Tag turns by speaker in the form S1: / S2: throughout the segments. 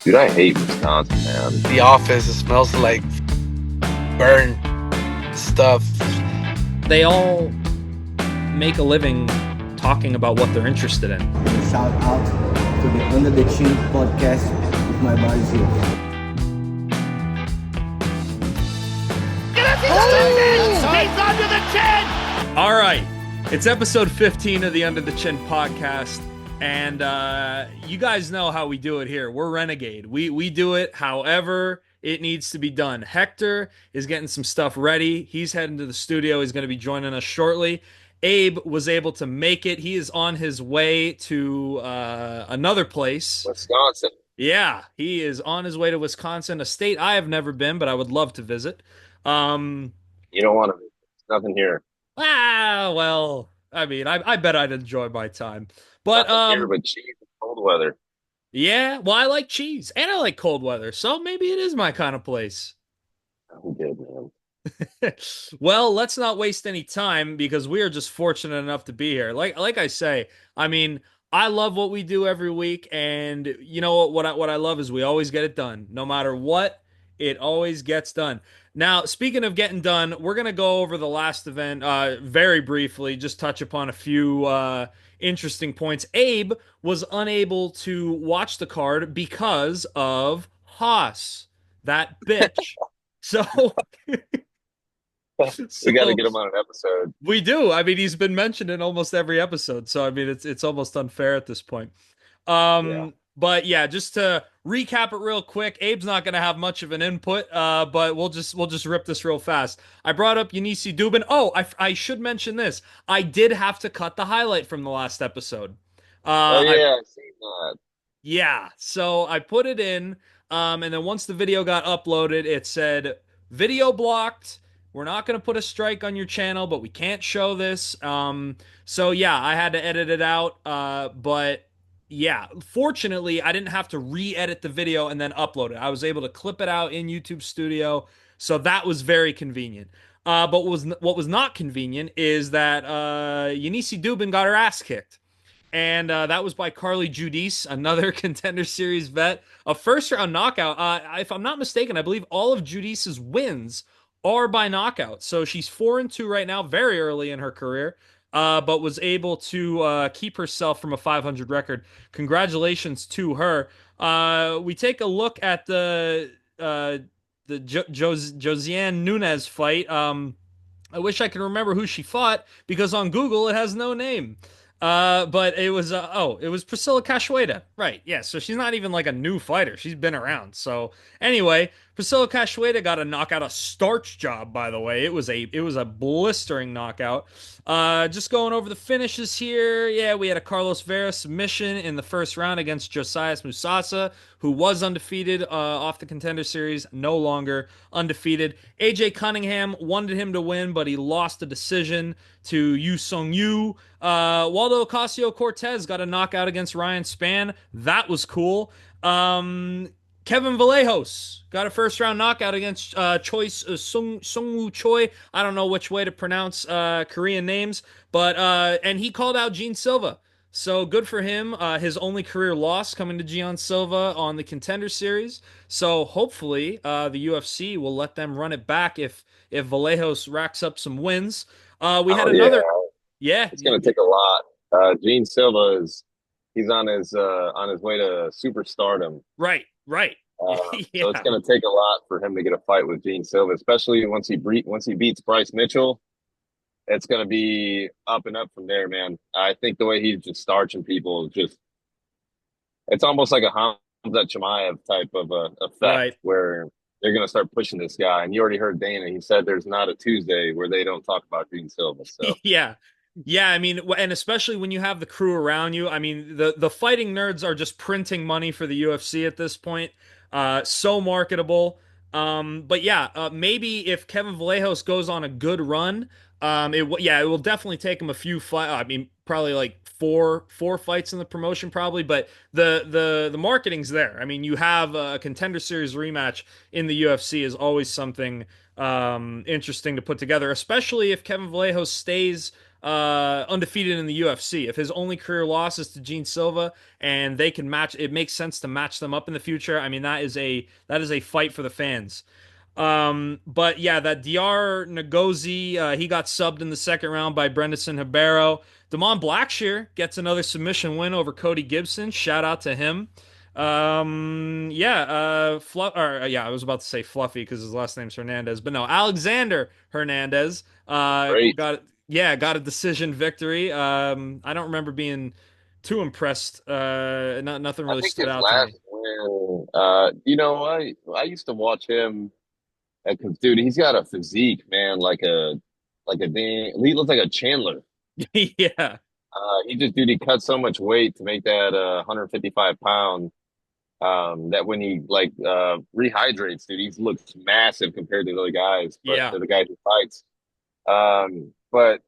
S1: Dude, I hate Wisconsin, man.
S2: The office, it smells like burnt stuff.
S3: They all make a living talking about what they're interested in.
S4: Shout out to the Under the Chin podcast with my buddies here.
S5: He's under the chin!
S3: All right, it's episode 15 of the Under the Chin podcast, and you guys know how we do it here. We're renegade. We do it however it needs to be done. Hector is getting some stuff ready. He's heading to the studio. He's going to be joining us shortly. Abe was able to make it. He is on his way to another place.
S1: Wisconsin.
S3: Yeah, he is on his way to Wisconsin, a state I have never been, but I would love to visit. Um,
S1: You don't want to. Nothing here.
S3: well, I mean, I bet I'd enjoy my time. But
S1: Nothing here but cheese and cold weather.
S3: yeah, well, I like cheese and I like cold weather, so maybe it is my kind of place.
S1: I'm good, man.
S3: Well, let's not waste any time because we are just fortunate enough to be here. Like I say, I mean, I love what we do every week, and you know what I love is we always get it done. No matter what, it always gets done. Now, speaking of getting done, we're gonna go over the last event very briefly, just touch upon a few interesting points. Abe was unable to watch the card because of Haas, that bitch. So
S1: We got to
S3: So
S1: get him on an episode.
S3: we do. I mean, he's been mentioned in almost every episode. So I mean, it's almost unfair at this point.
S1: Yeah.
S3: But yeah, just to recap it real quick, Abe's not going to have much of an input. But we'll just rip this real fast. I brought up Eunice Dubin. Oh, I should mention this. I did have to cut the highlight from the last episode.
S1: Oh
S3: I
S1: yeah, I've seen that.
S3: Yeah, so I put it in, and then once the video got uploaded, it said video blocked. We're not going to put a strike on your channel, but we can't show this. So yeah, I had to edit it out. But yeah, fortunately, I didn't have to re-edit the video and then upload it. I was able to clip it out in YouTube Studio, so that was very convenient. But what was not convenient is that Eunice Dubin got her ass kicked. And that was by Carly Judice, another Contender Series vet. A first round knockout. If I'm not mistaken, I believe all of Judice's wins are by knockout. So she's 4-2 right now, very early in her career, but was able to keep herself from a 500 record. Congratulations to her. We take a look at the Josiane Nunez fight. I wish I could remember who she fought because on Google it has no name. But it was Priscilla Cachoeira. Right. Yeah, so she's not even like a new fighter. She's been around. So anyway, Priscilla Cachoeira got a knockout, a starch job, by the way. It was a blistering knockout. Just going over the finishes here. Yeah, we had a Carlos Vera submission in the first round against Josias Musasa, who was undefeated off the Contender Series, no longer undefeated. AJ Cunningham wanted him to win, but he lost a decision to Yu Sung Yu. Waldo Ocasio Cortez got a knockout against Ryan Spann. That was cool. Kevin Vallejos got a first round knockout against Sungwoo Choi. I don't know which way to pronounce Korean names, but and he called out Gene Silva. So good for him. His only career loss coming to Gian Silva on the Contender Series. So hopefully the UFC will let them run it back if Vallejos racks up some wins. We had
S1: Oh yeah,
S3: another. Yeah,
S1: it's gonna take a lot. Gene Silva is he's on his way to superstardom.
S3: right, right.
S1: So it's
S3: Yeah.
S1: gonna take a lot for him to get a fight with Gene Silva, especially once he beats Bryce Mitchell. It's gonna be up and up from there, man. I think the way he's just starching people is just it's almost like a Hamza Chimaev type of effect
S3: Right.
S1: where they're gonna start pushing this guy. And you already heard Dana; he said there's not a Tuesday where they don't talk about Gene Silva. So
S3: Yeah. Yeah, I mean, and especially when you have the crew around you. I mean, the fighting nerds are just printing money for the UFC at this point. So marketable. But yeah, maybe if Kevin Vallejos goes on a good run, it will definitely take him a few fight. I mean, probably like four fights in the promotion, probably. But the marketing's there. I mean, you have a Contender Series rematch in the UFC is always something interesting to put together, especially if Kevin Vallejo stays undefeated in the UFC. If his only career loss is to Gene Silva and they can match, it makes sense to match them up in the future. I mean, that is a fight for the fans. But yeah, that DR Ngozi, he got subbed in the second round by Brendan Ribeiro. Damon Blackshear gets another submission win over Cody Gibson. Shout out to him. Yeah, yeah, I was about to say Fluffy because his last name's Hernandez, but no, Alexander Hernandez,
S1: Great.
S3: got a decision victory. I don't remember being too impressed. Nothing
S1: I
S3: really
S1: think
S3: stood
S1: his
S3: out to me.
S1: last win. I used to watch him because, dude, he's got a physique, man, like a dang. He looks like a Chandler.
S3: Yeah.
S1: Dude, he cut so much weight to make that 155 pound. That when he rehydrates, dude, he looks massive compared to the other guys, but
S3: Yeah.
S1: to the guys who fights. But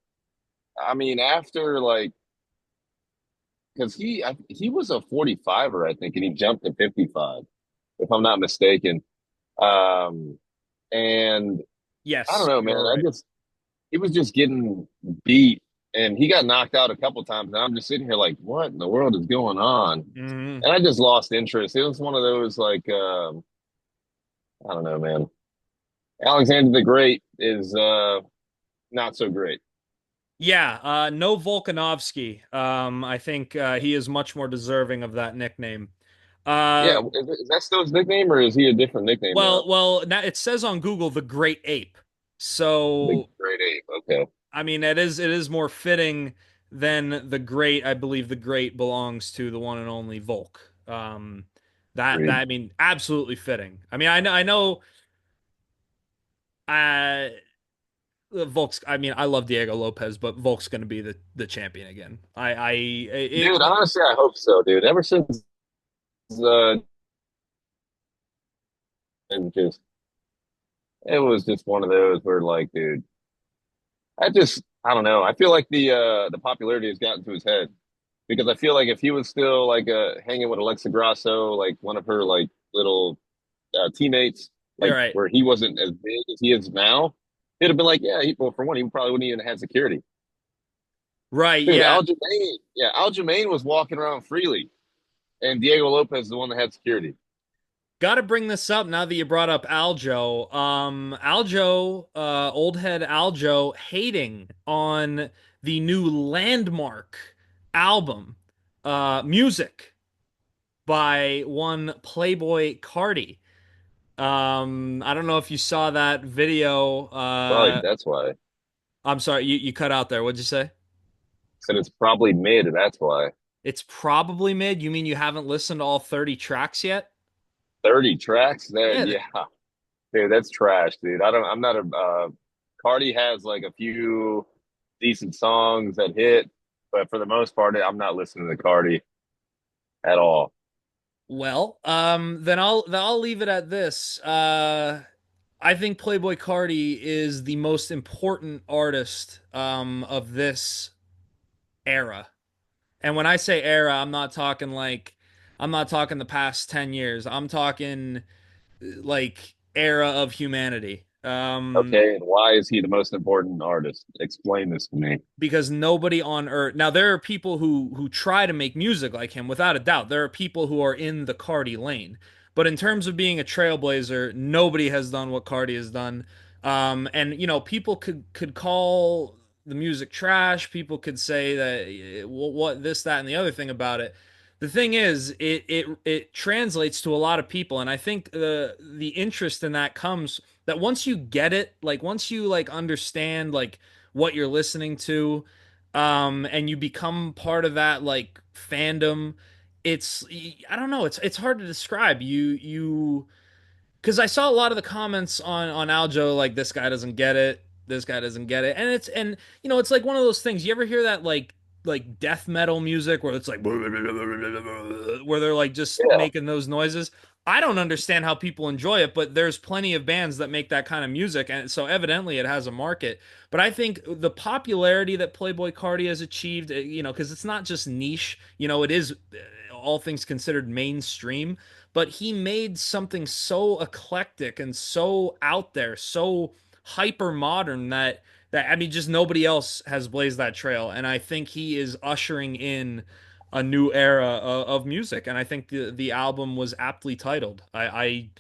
S1: I mean, after like, because he was a 45er, I think, and he jumped to 55, if I'm not mistaken. Um, and I don't
S3: Yes,
S1: know, man.
S3: you're right.
S1: He was just getting beat, and he got knocked out a couple times. And I'm just sitting here like, what in the world is going on?
S3: Hmm.
S1: And I just lost interest. It was one of those like, I don't know, man. Alexander the Great is not so great.
S3: Yeah, no Volkanovski. I think he is much more deserving of that nickname.
S1: Yeah,
S3: Uh,
S1: is that still his nickname, or is he a different nickname now?
S3: now it says on Google the Great Ape.
S1: The
S3: So,
S1: Great Ape. Okay,
S3: I mean, it is more fitting than the Great. I believe the Great belongs to the one and only Volk. That
S1: agreed.
S3: I mean, absolutely fitting. I mean, I know. Uh, Volk's. I mean, I love Diego Lopez, but Volk's going to be the champion again.
S1: Dude, honestly, I hope so, dude. Ever since uh, and just it was just one of those where like, dude, I don't know. I feel like the popularity has gotten to his head because I feel like if he was still like hanging with Alexa Grasso, like one of her like little teammates,
S3: you're
S1: like
S3: right.
S1: where he wasn't as big as he is now, it'd have been like, yeah, well, for one, he probably wouldn't even have had security.
S3: Right.
S1: Dude,
S3: Yeah.
S1: Aljamain was walking around freely, and Diego Lopez is the one that had security.
S3: Got to bring this up now that you brought up Aljo. Aljo, old head Aljo, hating on the new landmark album, music by one Playboy Cardi. I don't know if you saw that video.
S1: Probably that's why. I
S3: I'm sorry, you cut out there. What'd you say?
S1: said it's probably mid. That's why.
S3: It's probably mid. You mean you haven't listened to all 30 tracks yet?
S1: 30 tracks. That
S3: Yeah,
S1: yeah, dude, that's trash, dude. I don't. I'm not a. Cardi has like a few decent songs that hit, but for the most part, I'm not listening to Cardi at all.
S3: well, then I'll leave it at this. I think Playboy Cardi is the most important artist of this era. And when I say era, I'm not talking the past 10 years. I'm talking like era of humanity.
S1: Okay, and why is he the most important artist? Explain this to me.
S3: Because nobody on earth, now there are people who try to make music like him, without a doubt. There are people who are in the Cardi lane, but in terms of being a trailblazer, nobody has done what Cardi has done. And people could call the music trash. People could say that what this, that, and the other thing about it. The thing is, it translates to a lot of people, and I think the interest in that comes that once you get it, like once you like understand like what you're listening to, and you become part of that like fandom. It's, I don't know, it's hard to describe. You because I saw a lot of the comments on Aljo like this guy doesn't get it, this guy doesn't get it, and it's like one of those things. You ever hear that like death metal music where it's like where they're like just
S1: Yeah.
S3: making those noises? I don't understand how people enjoy it, but there's plenty of bands that make that kind of music, and so evidently it has a market. But I think the popularity that Playboy Cardi has achieved, because it's not just niche, it is all things considered mainstream, but he made something so eclectic and so out there, so hyper modern that That I mean, just nobody else has blazed that trail, and I think he is ushering in a new era of music. And I think the album was aptly titled. I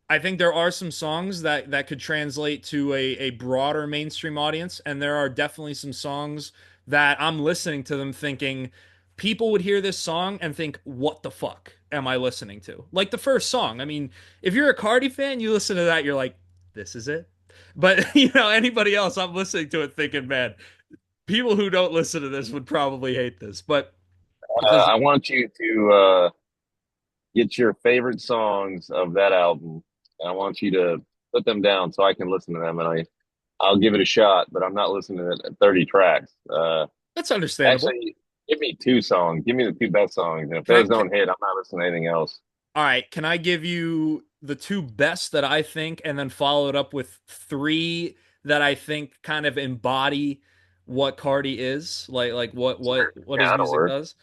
S3: I think there are some songs that could translate to a broader mainstream audience, and there are definitely some songs that I'm listening to them thinking people would hear this song and think, "What the fuck am I listening to?" Like the first song. I mean, if you're a Cardi fan, you listen to that, you're like, "This is it." But anybody else, I'm listening to it thinking, "Man, people who don't listen to this would probably hate this." But because
S1: I want you to get your favorite songs of that album, and I want you to put them down so I can listen to them, and I'll give it a shot. But I'm not listening to 30 tracks.
S3: that's understandable.
S1: Actually, give me two songs. Give me the two best songs, and if
S3: Can I
S1: those don't hit, I'm not listening to anything else.
S3: All right, can I give you the two best that I think and then follow it up with three that I think kind of embody what Cardi is, like what
S1: Yeah,
S3: his
S1: that'll
S3: music
S1: work.
S3: does?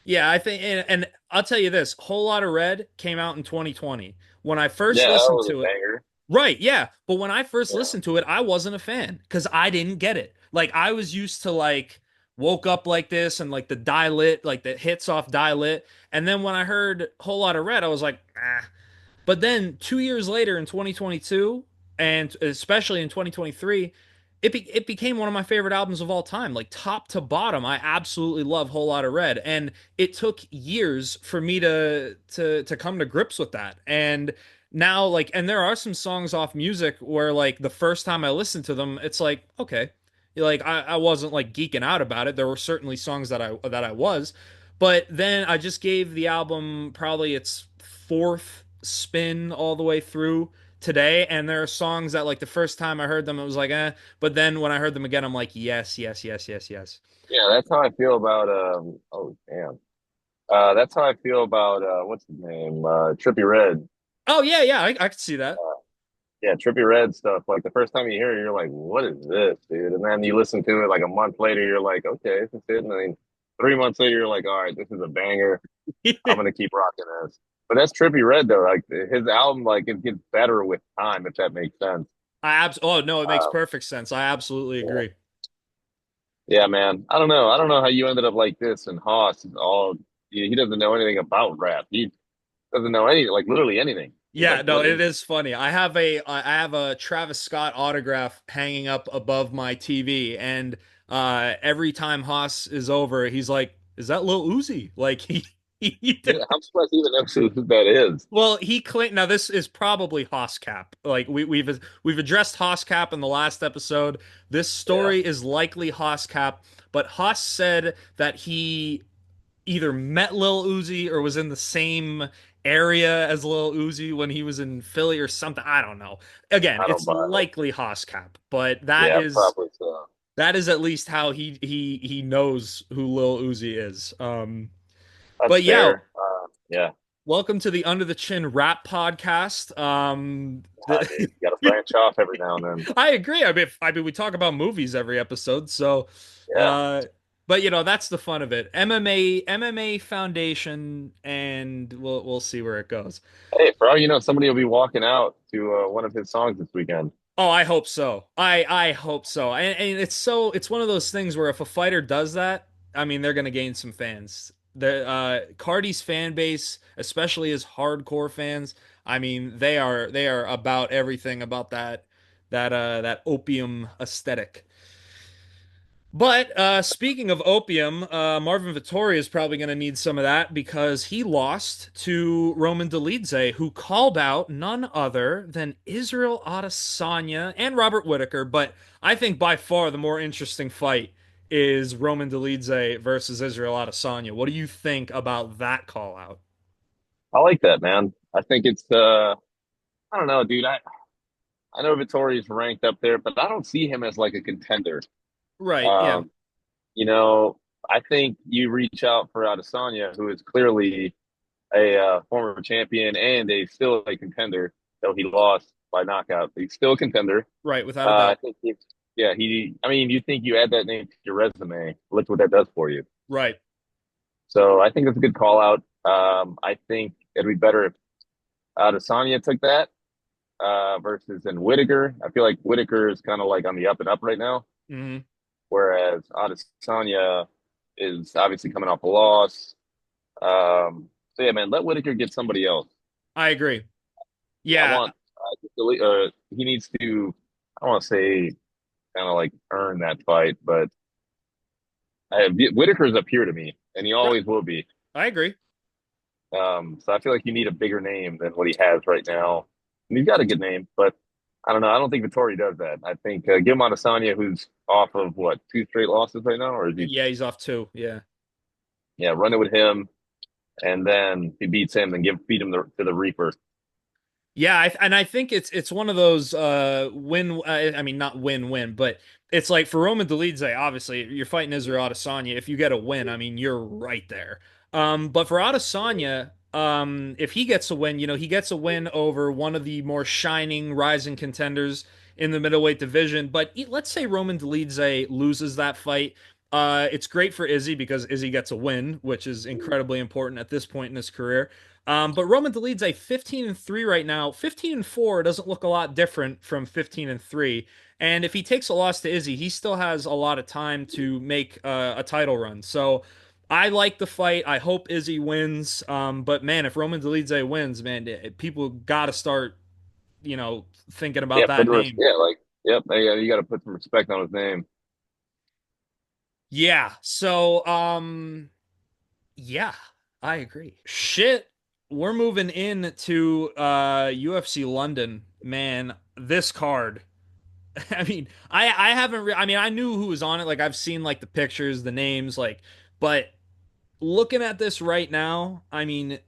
S3: Yeah, I think and I'll tell you this, Whole Lotta Red came out in 2020. When I first
S1: Yeah, that
S3: listened
S1: was a
S3: to it,
S1: banger.
S3: right, yeah, but when I first
S1: Yeah,
S3: listened to it, I wasn't a fan because I didn't get it. Like I was used to like Woke Up Like This and like the Die Lit, like the hits off Die Lit. And then when I heard Whole Lotta Red, I was like, ah, but then 2 years later in 2022, and especially in 2023, it became one of my favorite albums of all time. Like top to bottom, I absolutely love Whole Lotta Red, and it took years for me to come to grips with that. And now, like, and there are some songs off music where, like, the first time I listened to them, it's like, okay, like I wasn't like geeking out about it. There were certainly songs that I was, but then I just gave the album probably its fourth spin all the way through today, and there are songs that like the first time I heard them, it was like, eh, but then when I heard them again, I'm like, yes, yes, yes, yes, yes.
S1: yeah, that's how I feel about. Oh damn. That's how I feel about what's his name? Trippy Red.
S3: Oh yeah, yeah, I could see that.
S1: Yeah, Trippy Red stuff. Like the first time you hear it, you're like, "What is this, dude?" And then you listen to it like a month later, you're like, "Okay, this is it." And then 3 months later, you're like, "All right, this is a banger. I'm gonna keep rocking this." But that's Trippy Red though. Like his album, like it gets better with time, if that makes sense.
S3: Oh no, it makes
S1: Uh,
S3: perfect sense. I absolutely
S1: yeah,
S3: agree.
S1: yeah, man. I don't know. I don't know how you ended up like this. And Haas is all he doesn't know anything about rap. He doesn't know any like literally anything. He's like,
S3: Yeah, no,
S1: "What
S3: it
S1: is?"
S3: is funny. I have a Travis Scott autograph hanging up above my TV, and every time Haas is over, he's like, "Is that Lil Uzi?" Like he
S1: Yeah, I'm surprised he even knows who that is.
S3: well, he claimed. Now this is probably Hoscap. Like we've addressed Hoscap in the last episode. This
S1: Yeah,
S3: story is likely Hoscap, but Haas said that he either met Lil Uzi or was in the same area as Lil Uzi when he was in Philly or something. I don't know. Again,
S1: I don't
S3: it's
S1: buy it.
S3: likely Hoscap, but that
S1: Yeah,
S3: is
S1: probably so.
S3: that is at least how he knows who Lil Uzi is.
S1: That's
S3: But yeah,
S1: fair. Yeah,
S3: welcome to the Under the Chin Rap Podcast.
S1: dude, you got to branch off every now and then.
S3: I agree. I mean, we talk about movies every episode, so
S1: Yeah.
S3: uh, but that's the fun of it. MMA Foundation, and we'll see where it goes.
S1: Hey, for all you know, somebody will be walking out to one of his songs this weekend.
S3: Oh, I hope so. I hope so. And it's one of those things where if a fighter does that, I mean, they're gonna gain some fans. The Cardi's fan base, especially his hardcore fans, I mean, they are about everything about that opium aesthetic. But speaking of opium, Marvin Vittori is probably going to need some of that because he lost to Roman Dolidze, who called out none other than Israel Adesanya and Robert Whittaker. But I think by far the more interesting fight is Roman Dolidze versus Israel Adesanya. What do you think about that call out?
S1: I like that, man. I think it's I don't know, dude. I know Vittori's ranked up there, but I don't see him as like a contender.
S3: Right. Yeah.
S1: Um, you know, I think you reach out for Adesanya, who is clearly a former champion and a still a contender, though he lost by knockout. He's still a contender.
S3: Right. Without a
S1: I
S3: doubt.
S1: think yeah, he. I mean, you think you add that name to your resume? Look what that does for you.
S3: Right.
S1: So I think that's a good call out. I think it'd be better if Adesanya took that. versus then Whitaker. I feel like Whitaker is kind of like on the up and up right now,
S3: Hmm.
S1: whereas Adesanya is obviously coming off a loss. So yeah, man, let Whitaker get somebody else.
S3: I agree.
S1: I
S3: Yeah,
S1: want he needs to. I don't want to say kind of like earn that fight, but Whitaker's up here to me, and he
S3: right.
S1: always will be.
S3: I agree.
S1: So I feel like you need a bigger name than what he has right now. And he's got a good name, but I don't know. I don't think Vittori does that. I think give him Adesanya, who's off of what, two straight losses right now, or is he?
S3: Yeah, he's off too. Yeah.
S1: Yeah, run it with him, and then if he beats him, then feed him to the Reaper.
S3: Yeah, and I think it's one of those win. I mean, not win-win, but it's like for Roman Dolidze, obviously, you're fighting Israel Adesanya. If you get a win, I mean, you're right there. But for Adesanya, if he gets a win, he gets a win over one of the more shining, rising contenders in the middleweight division. But let's say Roman Dolidze loses that fight. It's great for Izzy because Izzy gets a win, which is incredibly important at this point in his career. But Roman Dolidze 15-3 right now. 15-4 doesn't look a lot different from 15-3. And if he takes a loss to Izzy, he still has a lot of time to make a title run. So I like the fight. I hope Izzy wins. But man, if Roman Dolidze wins, man, people got to start, thinking about
S1: Yeah,
S3: that name.
S1: yeah, like yep. Yeah, you got to put some respect on his name.
S3: Yeah. So, yeah, I agree. Shit, we're moving in to UFC London. Man, this card. I mean, I haven't I mean, I knew who was on it. Like I've seen like the pictures, the names, like, but looking at this right now, I mean,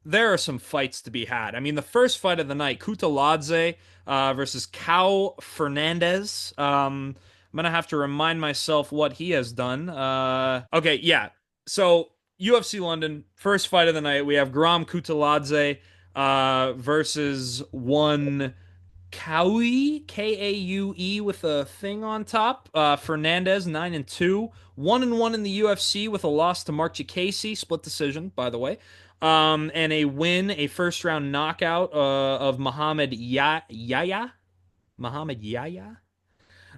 S3: there are some fights to be had. I mean, the first fight of the night, Kutaladze versus Cal Fernandez. I'm gonna have to remind myself what he has done. Okay, yeah. So UFC London, first fight of the night, we have Gram Kutaladze versus one Kaue, Kaue with a thing on top. Fernandez 9-2, 1-1 in the UFC with a loss to Mark Casey, split decision, by the way. And a win, a first round knockout of Muhammad Yaya.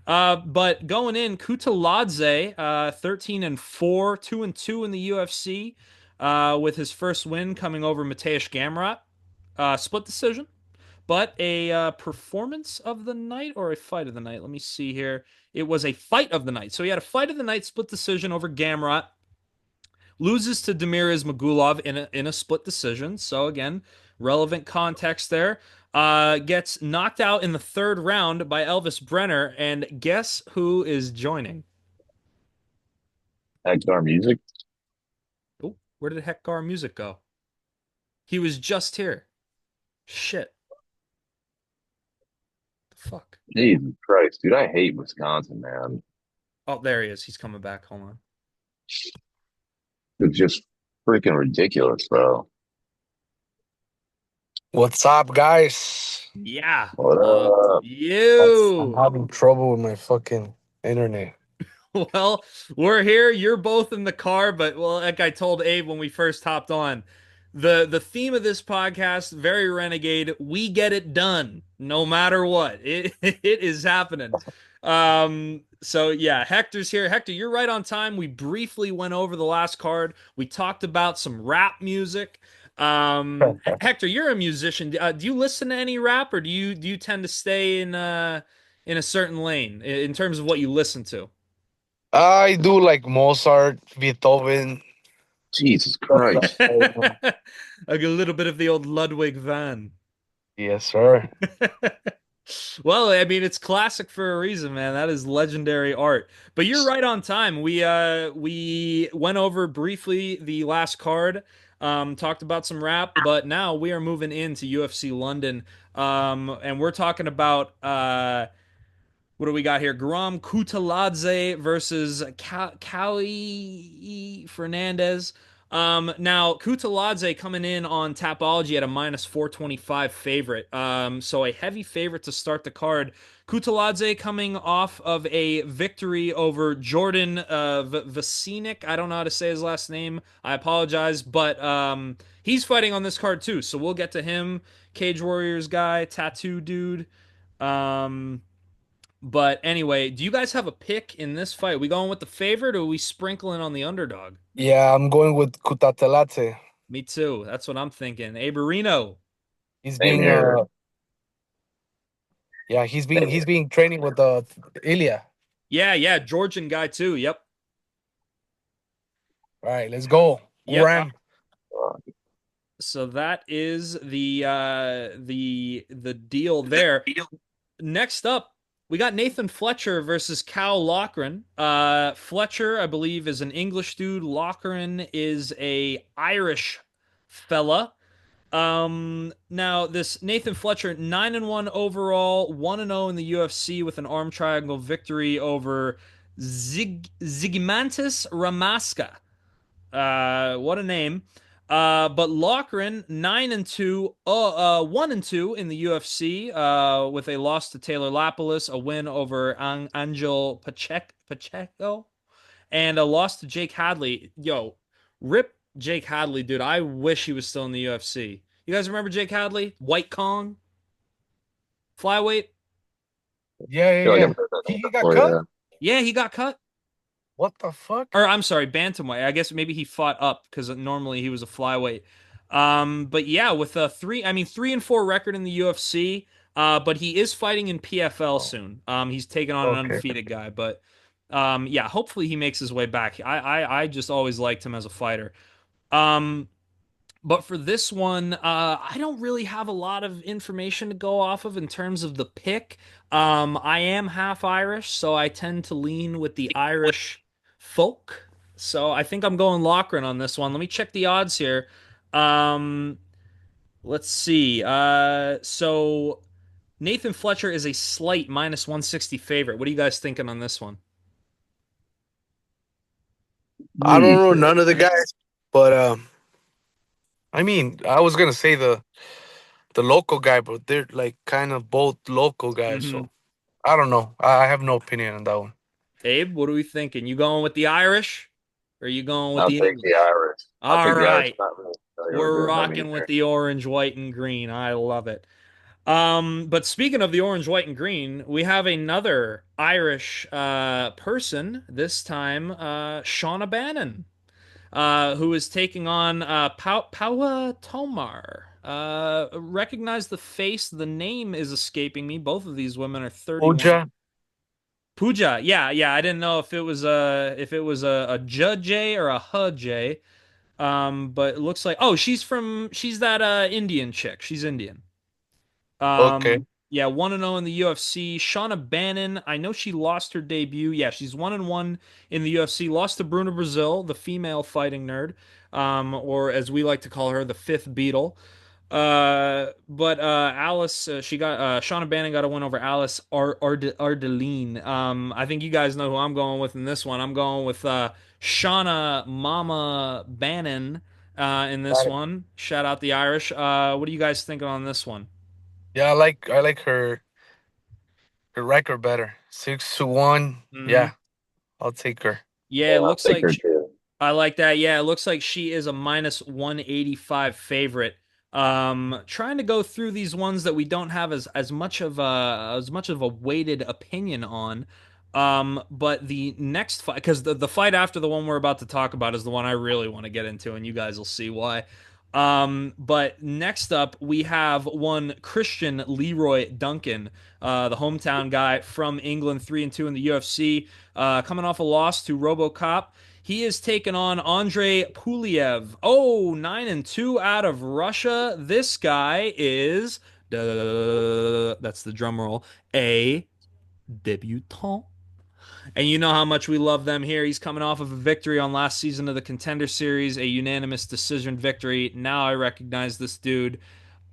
S3: But going in, Kutaladze, 13-4, 2-2 in the UFC, with his first win coming over Mateusz Gamrot, split decision. But a performance of the night or a fight of the night? Let me see here. It was a fight of the night. So he had a fight of the night split decision over Gamrot. Loses to Demirez Magulov in a split decision. So again, relevant context there. Gets knocked out in the third round by Elvis Brenner. And guess who is joining?
S1: Aguilar music.
S3: Oh, where did Hekgar Music go? He was just here. Shit. The fuck?
S1: Jesus Christ, dude, I hate Wisconsin, man.
S3: Oh, there he is. He's coming back. Hold on.
S1: It's just freaking ridiculous, bro.
S2: What's up, guys?
S3: Yeah.
S1: What
S3: Look,
S1: up?
S2: I'm
S3: you.
S2: having trouble with my fucking internet.
S3: Well, we're here. You're both in the car, but well, like I told Abe when we first hopped on, the theme of this podcast, very renegade, we get it done no matter what. It it is happening. So yeah, Hector's here. Hector, you're right on time. We briefly went over the last card. We talked about some rap music. Hector, you're a musician. Do you listen to any rap or do you tend to stay in a certain lane in terms of what you listen to?
S2: I do like Mozart, Beethoven,
S1: Jesus
S2: stuff like
S1: Christ.
S2: that.
S3: Like a little bit of the old Ludwig van.
S2: Yes, sir.
S3: Well, I mean, it's classic for a reason, man. That is legendary art. But you're right on time. We went over briefly the last card, talked about some rap, but now we are moving into UFC London. And we're talking about what do we got here? Guram Kutaladze versus Kali Fernandez. Now Kutaladze coming in on Tapology at a minus 425 favorite. So a heavy favorite to start the card. Kutaladze coming off of a victory over Jordan Vasinic. I don't know how to say his last name. I apologize, but he's fighting on this card too. So we'll get to him. Cage Warriors guy, tattoo dude. Um, but anyway, do you guys have a pick in this fight? We going with the favorite or are we sprinkling on the underdog?
S2: Yeah, I'm going with Kutatelatse.
S3: Me too. That's what I'm thinking. Aberino.
S2: He's
S1: Same
S2: being
S1: here.
S2: yeah,
S1: Same
S2: he's
S1: here.
S2: being training with Ilya.
S3: Yeah, yeah, Georgian guy too. Yep.
S2: All right, let's go.
S3: Yep.
S2: Uram.
S3: So that is the deal there. Next up, we got Nathan Fletcher versus Cal Loughran. Fletcher, I believe, is an English dude. Loughran is a Irish fella. Now this Nathan Fletcher, 9-1 overall, 1-0 in the UFC with an arm triangle victory over Zigimantis Ramaska. What a name. But Loughran 9-2, 1-2 in the UFC, with a loss to Taylor Lapilus, a win over Angel Pacheco, and a loss to Jake Hadley. Yo, rip Jake Hadley, dude. I wish he was still in the UFC. You guys remember Jake Hadley? White Kong, flyweight.
S2: Yeah,
S1: I feel
S2: yeah,
S1: like
S2: yeah.
S1: I've heard that name
S2: He got
S1: before.
S2: cut?
S1: Yeah.
S3: Yeah, he got cut.
S2: What the fuck?
S3: Or I'm sorry, bantamweight. I guess maybe he fought up because normally he was a flyweight. But yeah, with a 3-4 record in the UFC. But he is fighting in PFL
S2: Oh,
S3: soon. He's taking on an
S2: okay.
S3: undefeated guy, but yeah, hopefully he makes his way back. I just always liked him as a fighter. Um, but for this one, I don't really have a lot of information to go off of in terms of the pick. I am half Irish, so I tend to lean with the Irish folk. So I think I'm going Loughran on this one. Let me check the odds here. Um, let's see. So Nathan Fletcher is a slight minus 160 favorite. What are you guys thinking on this one?
S2: I don't
S1: Hmm.
S2: know none of the guys, but I mean, I was gonna say the local guy, but they're like kind of both local guys,
S3: Hmm.
S2: so I don't know. I have no opinion on that one.
S3: Abe, what are we thinking? You going with the Irish or are you going with
S1: I'll
S3: the
S1: take the
S3: English?
S1: Irish. I'll
S3: All
S1: take the Irish.
S3: right.
S1: Not really familiar with
S3: We're
S1: them
S3: rocking with
S1: either.
S3: the orange, white, and green. I love it. But speaking of the orange, white, and green, we have another Irish person, this time Shauna Bannon, who is taking on Paula Tomar. Recognize the face, the name is escaping me. Both of these women are 31.
S2: Oja.
S3: Pooja, yeah, yeah. I didn't know if it was a J or a J. But it looks like she's that Indian chick. She's Indian.
S2: Okay.
S3: Yeah, 1-0 in the UFC. Shauna Bannon, I know she lost her debut. Yeah, she's 1-1 in the UFC. Lost to Bruna Brazil, the female fighting nerd, or as we like to call her, the fifth Beatle. But Alice, she got Shauna Bannon got a win over Alice Ardeline. I think you guys know who I'm going with in this one. I'm going with Shauna Mama Bannon in this
S2: Got it.
S3: one. Shout out the Irish. What are you guys thinking on this one?
S2: Yeah, I like her record better. 6-1.
S3: Hmm.
S2: Yeah, I'll take her.
S3: Yeah,
S1: Yeah,
S3: it
S1: I'll
S3: looks
S1: take
S3: like
S1: her too.
S3: I like that. Yeah, it looks like she is a minus 185 favorite. Trying to go through these ones that we don't have as much of a weighted opinion on. But the next fight, because the fight after the one we're about to talk about is the one I really want to get into, and you guys will see why. But next up, we have one Christian Leroy Duncan, the hometown guy from England, 3-2 in the UFC, coming off a loss to RoboCop. He is taking on Andrei Puliev. Oh, 9-2 out of Russia. This guy is, that's the drum roll, a debutant. And you know how much we love them here. He's coming off of a victory on last season of the Contender Series, a unanimous decision victory. Now I recognize this dude.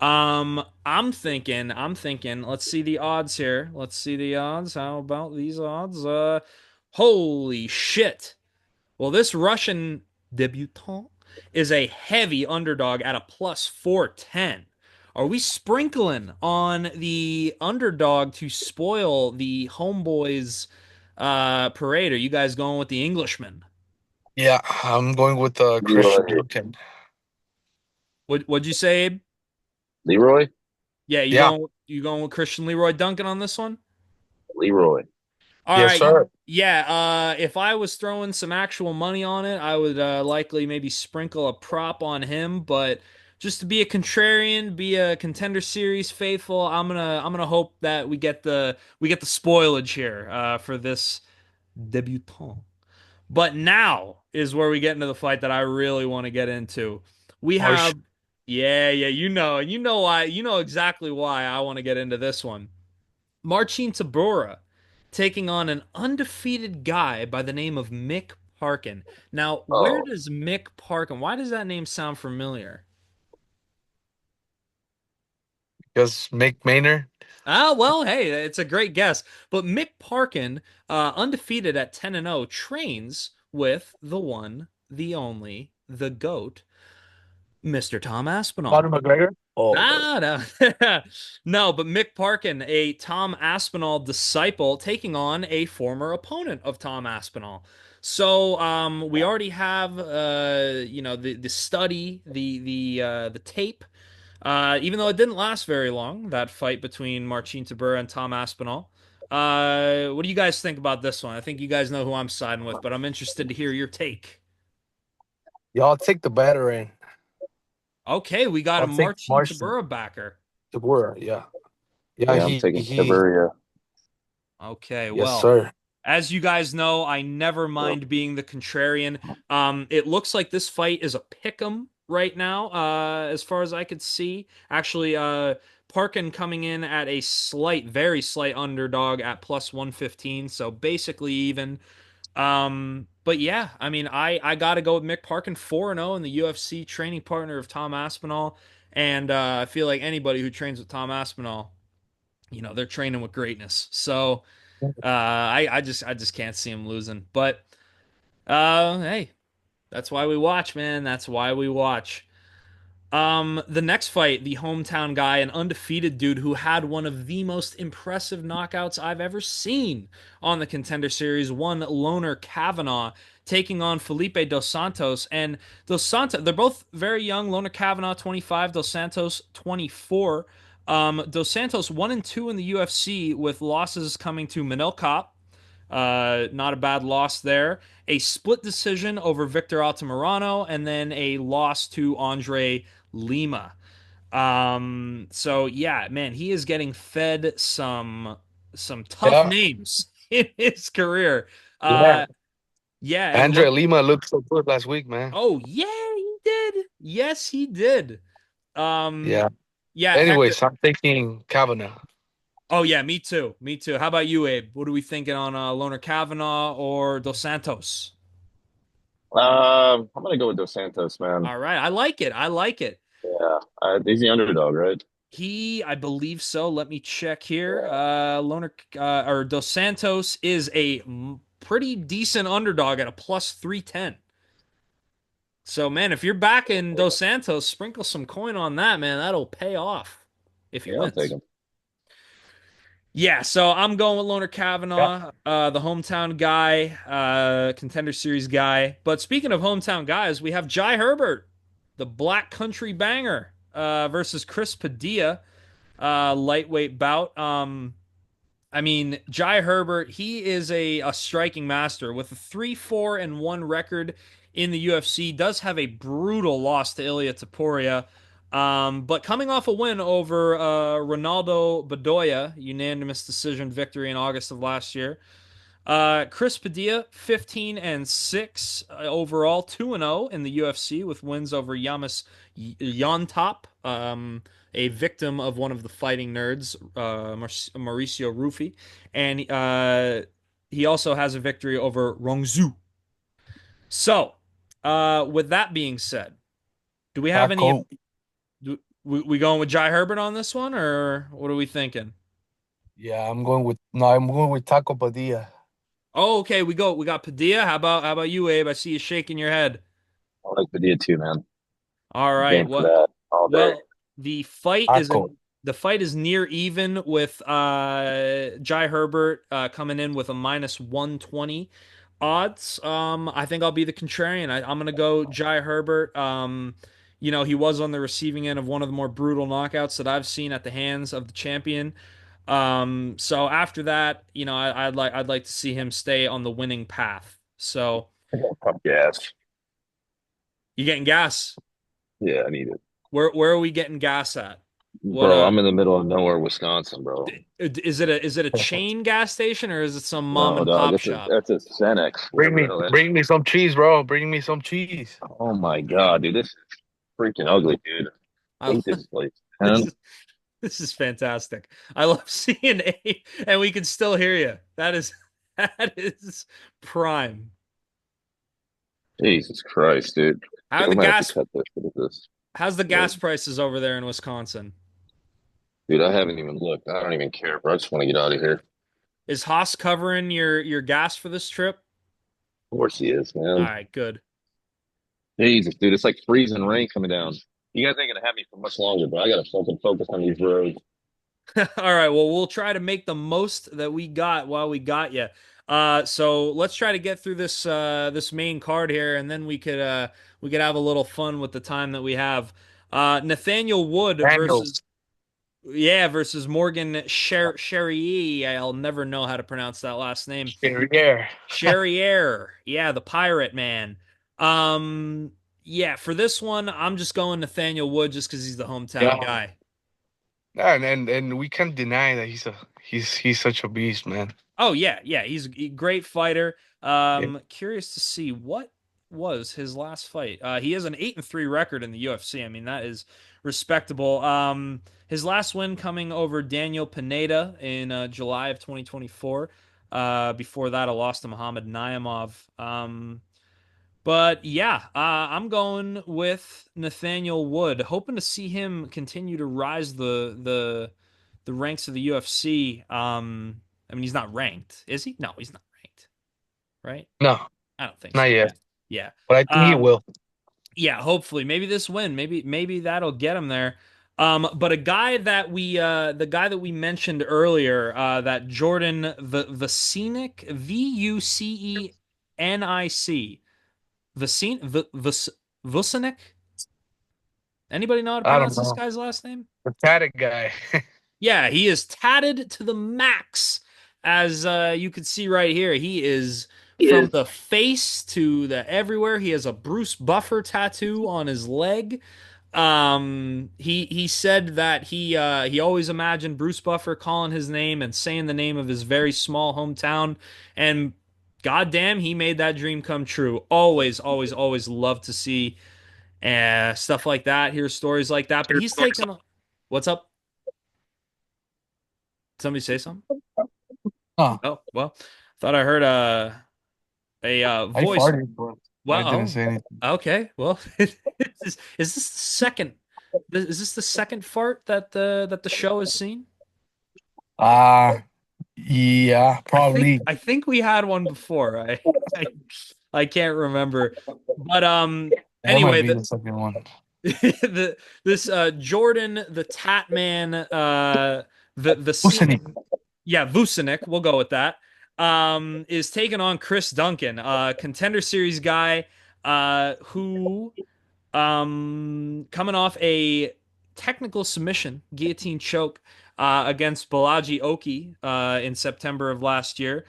S3: I'm thinking, let's see the odds here. Let's see the odds. How about these odds? Holy shit. Well, this Russian debutant is a heavy underdog at a plus 410. Are we sprinkling on the underdog to spoil the homeboys parade? Are you guys going with the Englishman?
S2: Yeah, I'm going with Christian
S1: Leroy.
S2: Duncan.
S3: What'd you say, Abe?
S1: Leroy.
S3: Yeah,
S2: Yeah,
S3: you going with Christian Leroy Duncan on this one?
S1: Leroy.
S3: All
S2: yes,
S3: right.
S2: sir.
S3: Yeah, if I was throwing some actual money on it, I would likely maybe sprinkle a prop on him, but just to be a contrarian, be a contender series faithful, I'm gonna hope that we get the spoilage here for this debutant. But now is where we get into the fight that I really want to get into. We
S2: Oh, sh-
S3: have yeah, you know exactly why I want to get into this one. Marcin Tybura taking on an undefeated guy by the name of Mick Parkin. Now, where
S1: Oh,
S3: does Mick Parkin, why does that name sound familiar?
S2: because Mick Maynard.
S3: Ah, well, hey, it's a great guess. But Mick Parkin, undefeated at 10 and 0, trains with the one, the only, the GOAT, Mr. Tom Aspinall.
S2: Conor McGregor. Oh,
S3: Ah, no. No, but Mick Parkin, a Tom Aspinall disciple, taking on a former opponent of Tom Aspinall. So, we already have, the study, the tape. Even though it didn't last very long, that fight between Marcin Tybura and Tom Aspinall. What do you guys think about this one? I think you guys know who I'm siding with, but I'm interested to hear your take.
S2: y'all take the veteran.
S3: Okay, we got a
S2: I'll take
S3: Marcin
S2: Martian
S3: Tybura backer.
S2: Tibura. Yeah, yeah.
S1: yeah, I'm taking Tiberia.
S3: Okay,
S2: Yes,
S3: well,
S2: sir.
S3: as you guys know, I never mind being the contrarian. It looks like this fight is a pick'em right now, as far as I could see. Actually, Parkin coming in at a slight, very slight underdog at plus 115, so basically even. But yeah, I mean, I got to go with Mick Parkin, 4-0 in the UFC, training partner of Tom Aspinall, and I feel like anybody who trains with Tom Aspinall, they're training with greatness. So. I just can't see him losing. But hey, that's why we watch, man. That's why we watch. The next fight, the hometown guy, an undefeated dude who had one of the most impressive knockouts I've ever seen on the Contender Series, one Loner Kavanaugh taking on Felipe Dos Santos. And Dos Santos, they're both very young. Loner Kavanaugh, 25, Dos Santos, 24. Dos Santos 1 and 2 in the UFC with losses coming to Manel Cop, not a bad loss there. A split decision over Victor Altamirano, and then a loss to Andre Lima. So yeah, man, he is getting fed some tough
S2: Yeah,
S3: names in his career.
S2: yeah.
S3: Uh, yeah, and
S2: Andre
S3: look,
S2: Lima looked so good last week, man.
S3: oh yeah, he did. Yes, he did. Um,
S2: Yeah.
S3: yeah, Hector.
S2: Anyways, I'm thinking Kavanaugh.
S3: Oh yeah, me too. Me too. How about you, Abe? What are we thinking on Loner Kavanaugh or Dos Santos?
S1: I'm gonna go with Dos Santos, man.
S3: All right, I like it. I like it.
S1: Yeah, he's the underdog, right?
S3: I believe so. Let me check here.
S1: Yeah,
S3: Loner or Dos Santos is a pretty decent underdog at a plus 310. So, man, if you're backing Dos Santos, sprinkle some coin on that, man. That'll pay off if he
S1: yeah, I'll take
S3: wins.
S1: him.
S3: Yeah, so I'm going with Loner
S2: Yeah.
S3: Kavanaugh, the hometown guy, contender series guy. But speaking of hometown guys, we have Jai Herbert, the Black Country Banger, versus Chris Padilla, lightweight bout. I mean, Jai Herbert, he is a striking master with a 3-4-1 record in the UFC. Does have a brutal loss to Ilia Topuria. But coming off a win over Ronaldo Bedoya, unanimous decision victory in August of last year. Chris Padilla, 15-6 overall, 2-0 in the UFC with wins over Yamas Yontop, a victim of one of the fighting nerds, Mauricio Rufy, and he also has a victory over Rongzhu. So, with that being said, do we have any?
S2: Taco.
S3: We going with Jai Herbert on this one, or what are we thinking?
S2: Yeah, I'm going with Taco Padilla.
S3: Oh, okay, we got Padilla. How about you, Abe? I see you shaking your head.
S1: I like Padilla too, man.
S3: All right.
S1: Game for that all day.
S3: Well, the fight is
S2: Taco.
S3: in the fight is near even with Jai Herbert coming in with a minus 120 odds. I think I'll be the contrarian. I'm gonna go Jai Herbert. He was on the receiving end of one of the more brutal knockouts that I've seen at the hands of the champion. So after that, I'd like to see him stay on the winning path. So
S1: Pump gas.
S3: you getting gas?
S1: Yeah, I need it.
S3: Where are we getting gas at? What
S1: Bro, I'm in the middle of nowhere, Wisconsin, bro.
S3: is it a chain gas station or is it some mom
S1: No,
S3: and
S1: dog,
S3: pop
S1: it's a
S3: shop?
S1: that's a Cenex,
S2: Bring
S1: whatever the
S2: me,
S1: hell that is.
S2: bring me some cheese, bro. Bring me some cheese.
S1: Oh my God, dude, this is freaking ugly, dude. I
S3: I,
S1: hate this place.
S3: this
S1: Man,
S3: is this is fantastic. I love seeing A and we can still hear you. That is prime.
S1: Jesus Christ, dude.
S3: How are
S1: I'm
S3: the
S1: gonna have to
S3: gas
S1: cut this. What is this?
S3: how's the
S1: Wait,
S3: gas prices over there in Wisconsin?
S1: dude, I haven't even looked. I don't even care, bro. I just want to get out of here. Of
S3: Is Haas covering your gas for this trip?
S1: course he is,
S3: All
S1: man.
S3: right, good.
S1: Jesus, dude, it's like freezing rain coming down. You guys ain't gonna have me for much longer, but I gotta fucking focus on these roads.
S3: All right, well, we'll try to make the most that we got while we got you. So let's try to get through this main card here, and then we could have a little fun with the time that we have. Nathaniel Wood versus
S2: Daniels.
S3: versus Morgan Sherrier. I'll never know how to pronounce that last name.
S2: Yeah.
S3: Sherrier, yeah, the pirate man. Um, yeah, for this one, I'm just going Nathaniel Wood just because he's the hometown
S2: Yeah.
S3: guy.
S2: And we can't deny that he's such a beast, man.
S3: Oh yeah, he's a great fighter.
S2: Yeah.
S3: Curious to see what was his last fight. He has an 8-3 record in the UFC. I mean, that is respectable. His last win coming over Daniel Pineda in July of 2024. Before that, a loss to Muhammad Naimov. But yeah, I'm going with Nathaniel Wood, hoping to see him continue to rise the ranks of the UFC. I mean, he's not ranked, is he? No, he's not ranked, right?
S2: No,
S3: I don't think
S2: not
S3: so. Yeah,
S2: yet.
S3: yeah,
S2: But I think he
S3: um,
S2: will.
S3: yeah. Hopefully, maybe this win, maybe that'll get him there. But the guy that we mentioned earlier, that Jordan Vucenic, Vucenic, Vucenic. Anybody know how to
S2: I don't
S3: pronounce this
S2: know.
S3: guy's last name?
S2: The tatted guy.
S3: Yeah, he is tatted to the max. As you can see right here, he is from the face to the everywhere. He has a Bruce Buffer tattoo on his leg. He said that he always imagined Bruce Buffer calling his name and saying the name of his very small hometown, and goddamn, he made that dream come true. Always, always, always love to see stuff like that, hear stories like that. But he's taken. What's up? Somebody say something?
S2: Oh,
S3: Oh, well, thought I heard a
S2: I
S3: voice.
S2: farted, but I didn't
S3: Well,
S2: say anything.
S3: oh, okay. Well, is this the second? Is this the second fart that the show has seen?
S2: Uh yeah,
S3: I think
S2: probably.
S3: I think we had one before. I, I can't remember, but
S2: That might
S3: anyway,
S2: be the second one.
S3: this Jordan the Tat Man the
S2: Listen,
S3: scenic. Yeah, Vucenic, we'll go with that. Is taking on Chris Duncan, contender series guy, who coming off a technical submission, guillotine choke, against Balaji Oki, in September of last year.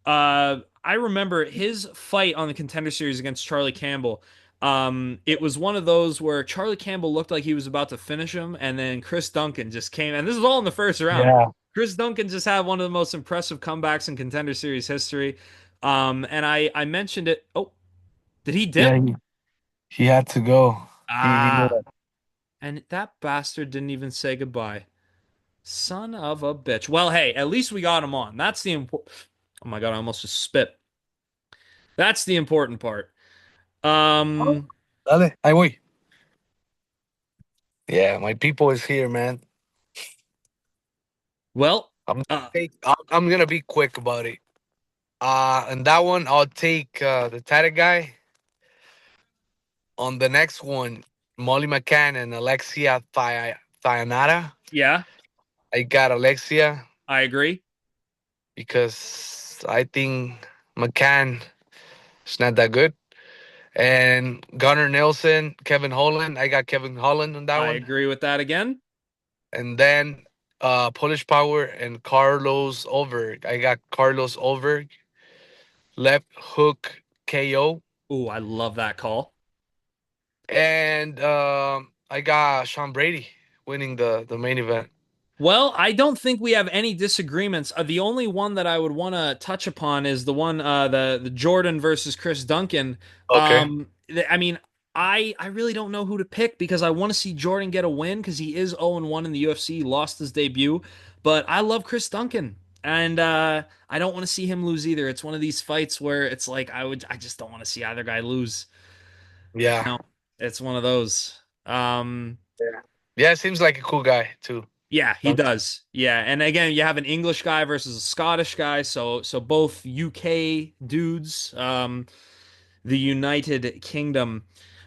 S3: I remember his fight on the contender series against Charlie Campbell. It was one of those where Charlie Campbell looked like he was about to finish him, and then Chris Duncan just came, and this is all in the first round.
S2: yeah,
S3: Chris Duncan just had one of the most impressive comebacks in contender series history. And I mentioned it. Oh, did he
S2: yeah,
S3: dip?
S2: he had to go. He did
S3: Ah, and that bastard didn't even say goodbye. Son of a bitch. Well, hey, at least we got him on. That's the important. Oh my God, I almost just spit. That's the important part.
S2: that.
S3: Um,
S2: Dale, ahí voy. Yeah, my people is here, man.
S3: well,
S2: I'm
S3: uh,
S2: I'm gonna be quick about it. And that one I'll take the tatted guy on the next one, Molly McCann and Alexia Thionata.
S3: Yeah,
S2: I got Alexia
S3: I agree.
S2: because I think McCann is not that good. And Gunnar Nelson, Kevin Holland. I got Kevin Holland on that
S3: I
S2: one.
S3: agree with that again.
S2: And then Polish Power and Carlos Overg. I got Carlos Overg, left hook KO.
S3: Ooh, I love that call.
S2: And I got Sean Brady winning the main event.
S3: Well, I don't think we have any disagreements. The only one that I would want to touch upon is the one the Jordan versus Chris Duncan.
S2: Okay.
S3: I mean, I really don't know who to pick because I want to see Jordan get a win because he is 0-1 in the UFC. He lost his debut, but I love Chris Duncan. And I don't want to see him lose either. It's one of these fights where it's like I just don't want to see either guy lose. You
S2: Yeah.
S3: know, it's one of those. Um,
S2: Yeah. Yeah, seems like a cool guy too.
S3: Yeah, he
S2: Duncan.
S3: does. Yeah, and again, you have an English guy versus a Scottish guy, so both UK dudes, the United Kingdom.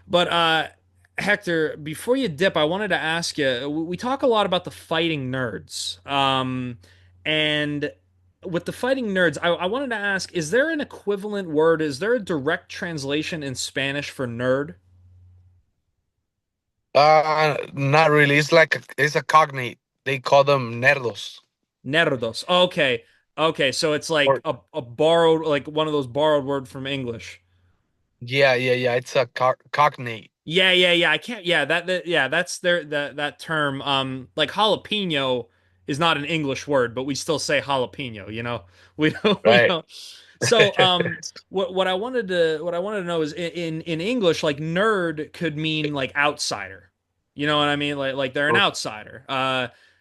S3: But Hector, before you dip, I wanted to ask you, we talk a lot about the fighting nerds. And with the fighting nerds, I wanted to ask, is there an equivalent word? Is there a direct translation in Spanish for nerd?
S2: Not really. It's a cognate. They call them nerdos.
S3: Nerdos. Okay. Okay, so it's like
S2: Or
S3: a borrowed, like one of those borrowed word from English.
S2: yeah. It's a cognate.
S3: Yeah. I can't. Yeah, yeah, that's that term. Like jalapeno is not an English word, but we still say jalapeno. We don't. We
S2: Right.
S3: don't. So, what I wanted to know is in English, like nerd could mean like outsider. You know what I mean? Like they're an outsider.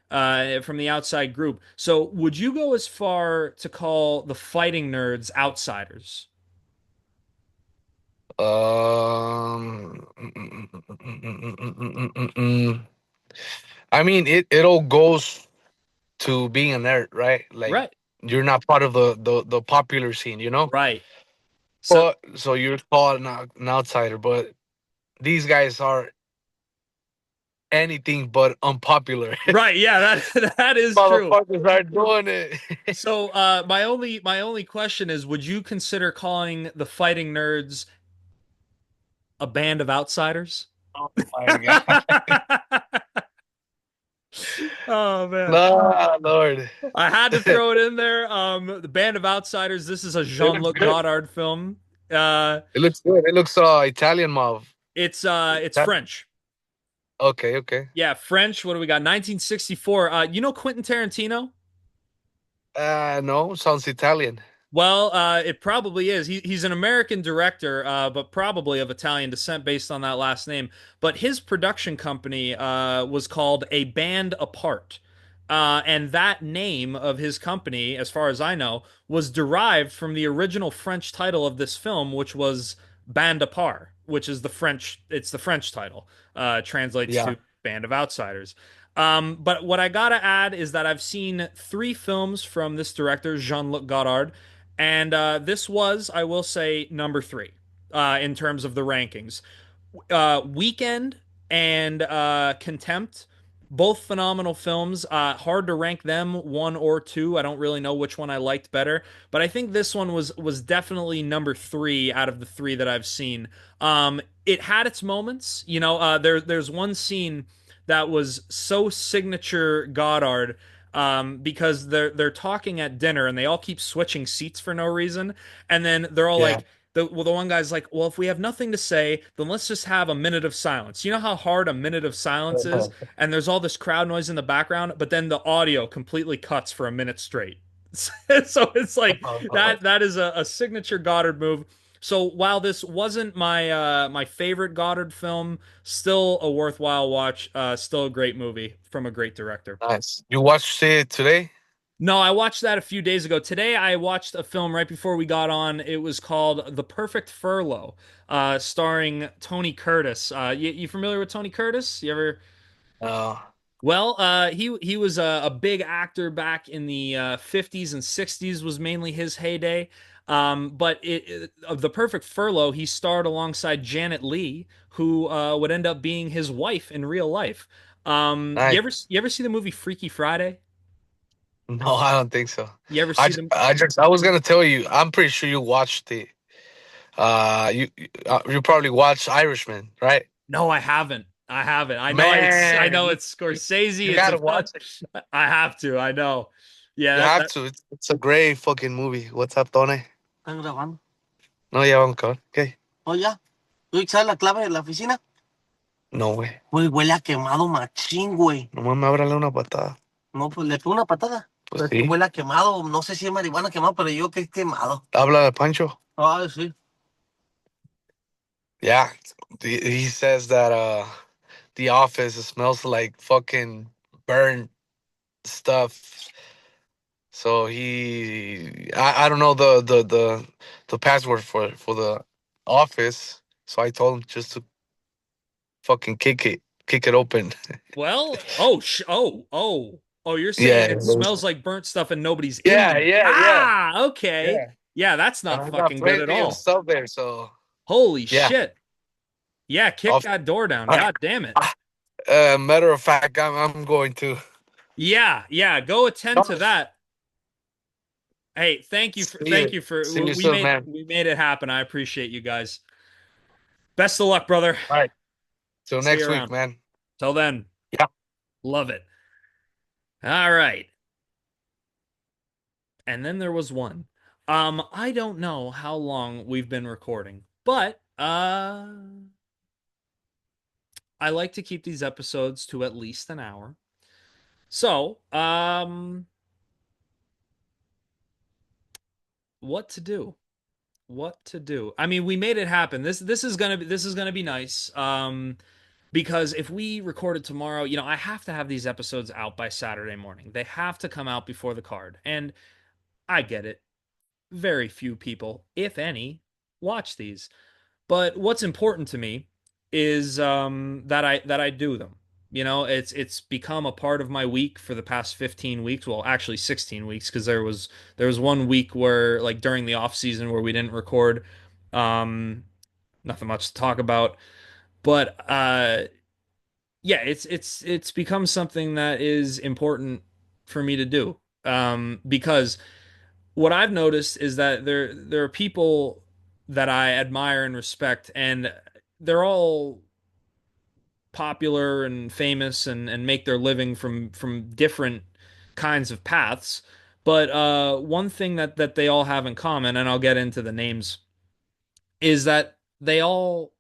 S3: From the outside group. So, would you go as far to call the fighting nerds outsiders?
S2: I mean, it all goes to being a nerd, right? Like
S3: Right.
S2: you're not part of the popular scene, you know.
S3: Right. So,
S2: But so you're called an outsider, but these guys are anything but unpopular.
S3: right. Yeah, that is true.
S2: Motherfuckers are doing it.
S3: So, my only question is, would you consider calling the fighting nerds a band of outsiders?
S2: Oh my god.
S3: Oh man.
S2: No, Lord.
S3: I had to throw it in there. The Band of Outsiders. This is a
S2: It looks
S3: Jean-Luc
S2: good.
S3: Godard film. Uh,
S2: It looks good. It looks Italian mob.
S3: it's French.
S2: Okay.
S3: Yeah, French. What do we got? 1964. You know Quentin Tarantino?
S2: No, sounds Italian.
S3: Well, it probably is. He's an American director, but probably of Italian descent based on that last name. But his production company was called A Band Apart. And that name of his company, as far as I know, was derived from the original French title of this film, which was Band Apart, which is it's the French title, translates
S2: Yeah.
S3: to Band of Outsiders. But what I gotta add is that I've seen three films from this director, Jean-Luc Godard, and this was, I will say, number three in terms of the rankings. Weekend and Contempt, both phenomenal films. Hard to rank them one or two. I don't really know which one I liked better, but I think this one was definitely number three out of the three that I've seen. It had its moments. There's one scene that was so signature Goddard. Because they're talking at dinner and they all keep switching seats for no reason, and then they're all
S2: Yeah.
S3: like, the one guy's like, well, if we have nothing to say, then let's just have a minute of silence. You know how hard a minute of silence is? And there's all this crowd noise in the background, but then the audio completely cuts for a minute straight. So it's like that is a signature Goddard move. So while this wasn't my favorite Goddard film, still a worthwhile watch. Still a great movie from a great director.
S2: Nice. You watched it today?
S3: No, I watched that a few days ago. Today, I watched a film right before we got on. It was called The Perfect Furlough, starring Tony Curtis. You familiar with Tony Curtis? You ever?
S2: Uh,
S3: Well, he was a big actor back in the 50s and 60s was mainly his heyday. But of The Perfect Furlough, he starred alongside Janet Leigh, who would end up being his wife in real life.
S2: Nice.
S3: You ever see the movie Freaky Friday?
S2: No, I don't think so.
S3: You ever see them?
S2: I was gonna tell you. I'm pretty sure you watched the. You probably watched Irishman, right?
S3: No, I haven't. I haven't. I
S2: Man,
S3: know it's Scorsese.
S2: you
S3: It's
S2: gotta
S3: about.
S2: watch it.
S3: I have to. I know. Yeah,
S2: You have to. It's a great fucking movie. What's up, Tony?
S6: Están grabando.
S2: No, ya vamos a acabar. Okay.
S6: Oh, ya. ¿Tú sabes la clave de la oficina?
S2: No, güey.
S6: Güey, huele a quemado machín, güey.
S2: Nomás me ábrale una patada.
S6: No, pues le pego una patada.
S2: Pues
S6: Pero es que
S2: sí.
S6: huele a quemado. No sé si es marihuana quemado, pero yo que es quemado.
S2: Habla de Pancho.
S6: Ay, sí.
S2: Yeah. He says that the office smells like fucking burnt stuff. So I don't know the password for the office. So I told him just to fucking kick it open.
S3: well, oh, you're saying
S2: Yeah,
S3: it smells like burnt stuff and nobody's in
S2: yeah,
S3: there.
S2: yeah, yeah,
S3: Ah, okay.
S2: yeah.
S3: Yeah, that's
S2: And
S3: not
S2: I got
S3: fucking good at
S2: plenty of
S3: all.
S2: stuff there. So
S3: Holy
S2: yeah.
S3: shit. Yeah, kick
S2: Off,
S3: that door down. God damn it.
S2: matter of fact, I'm going to.
S3: Yeah, go attend to that. Hey, thank you for
S2: See you soon, man.
S3: we made it happen. I appreciate you guys. Best of luck, brother.
S2: All right. Till
S3: See you
S2: next week,
S3: around.
S2: man.
S3: Till then.
S2: Yeah.
S3: Love it. All right. And then there was one. I don't know how long we've been recording, but I like to keep these episodes to at least an hour. So, what to do? What to do? I mean, we made it happen. This is gonna be nice. Because if we recorded tomorrow, I have to have these episodes out by Saturday morning. They have to come out before the card. And I get it. Very few people, if any, watch these. But what's important to me is that I do them. It's become a part of my week for the past 15 weeks. Well, actually 16 weeks because there was one week where like during the off season where we didn't record. Um, Nothing much to talk about. But yeah, it's become something that is important for me to do. Because what I've noticed is that there are people that I admire and respect, and they're all popular and famous and make their living from different kinds of paths. But one thing that they all have in common, and I'll get into the names, is that they all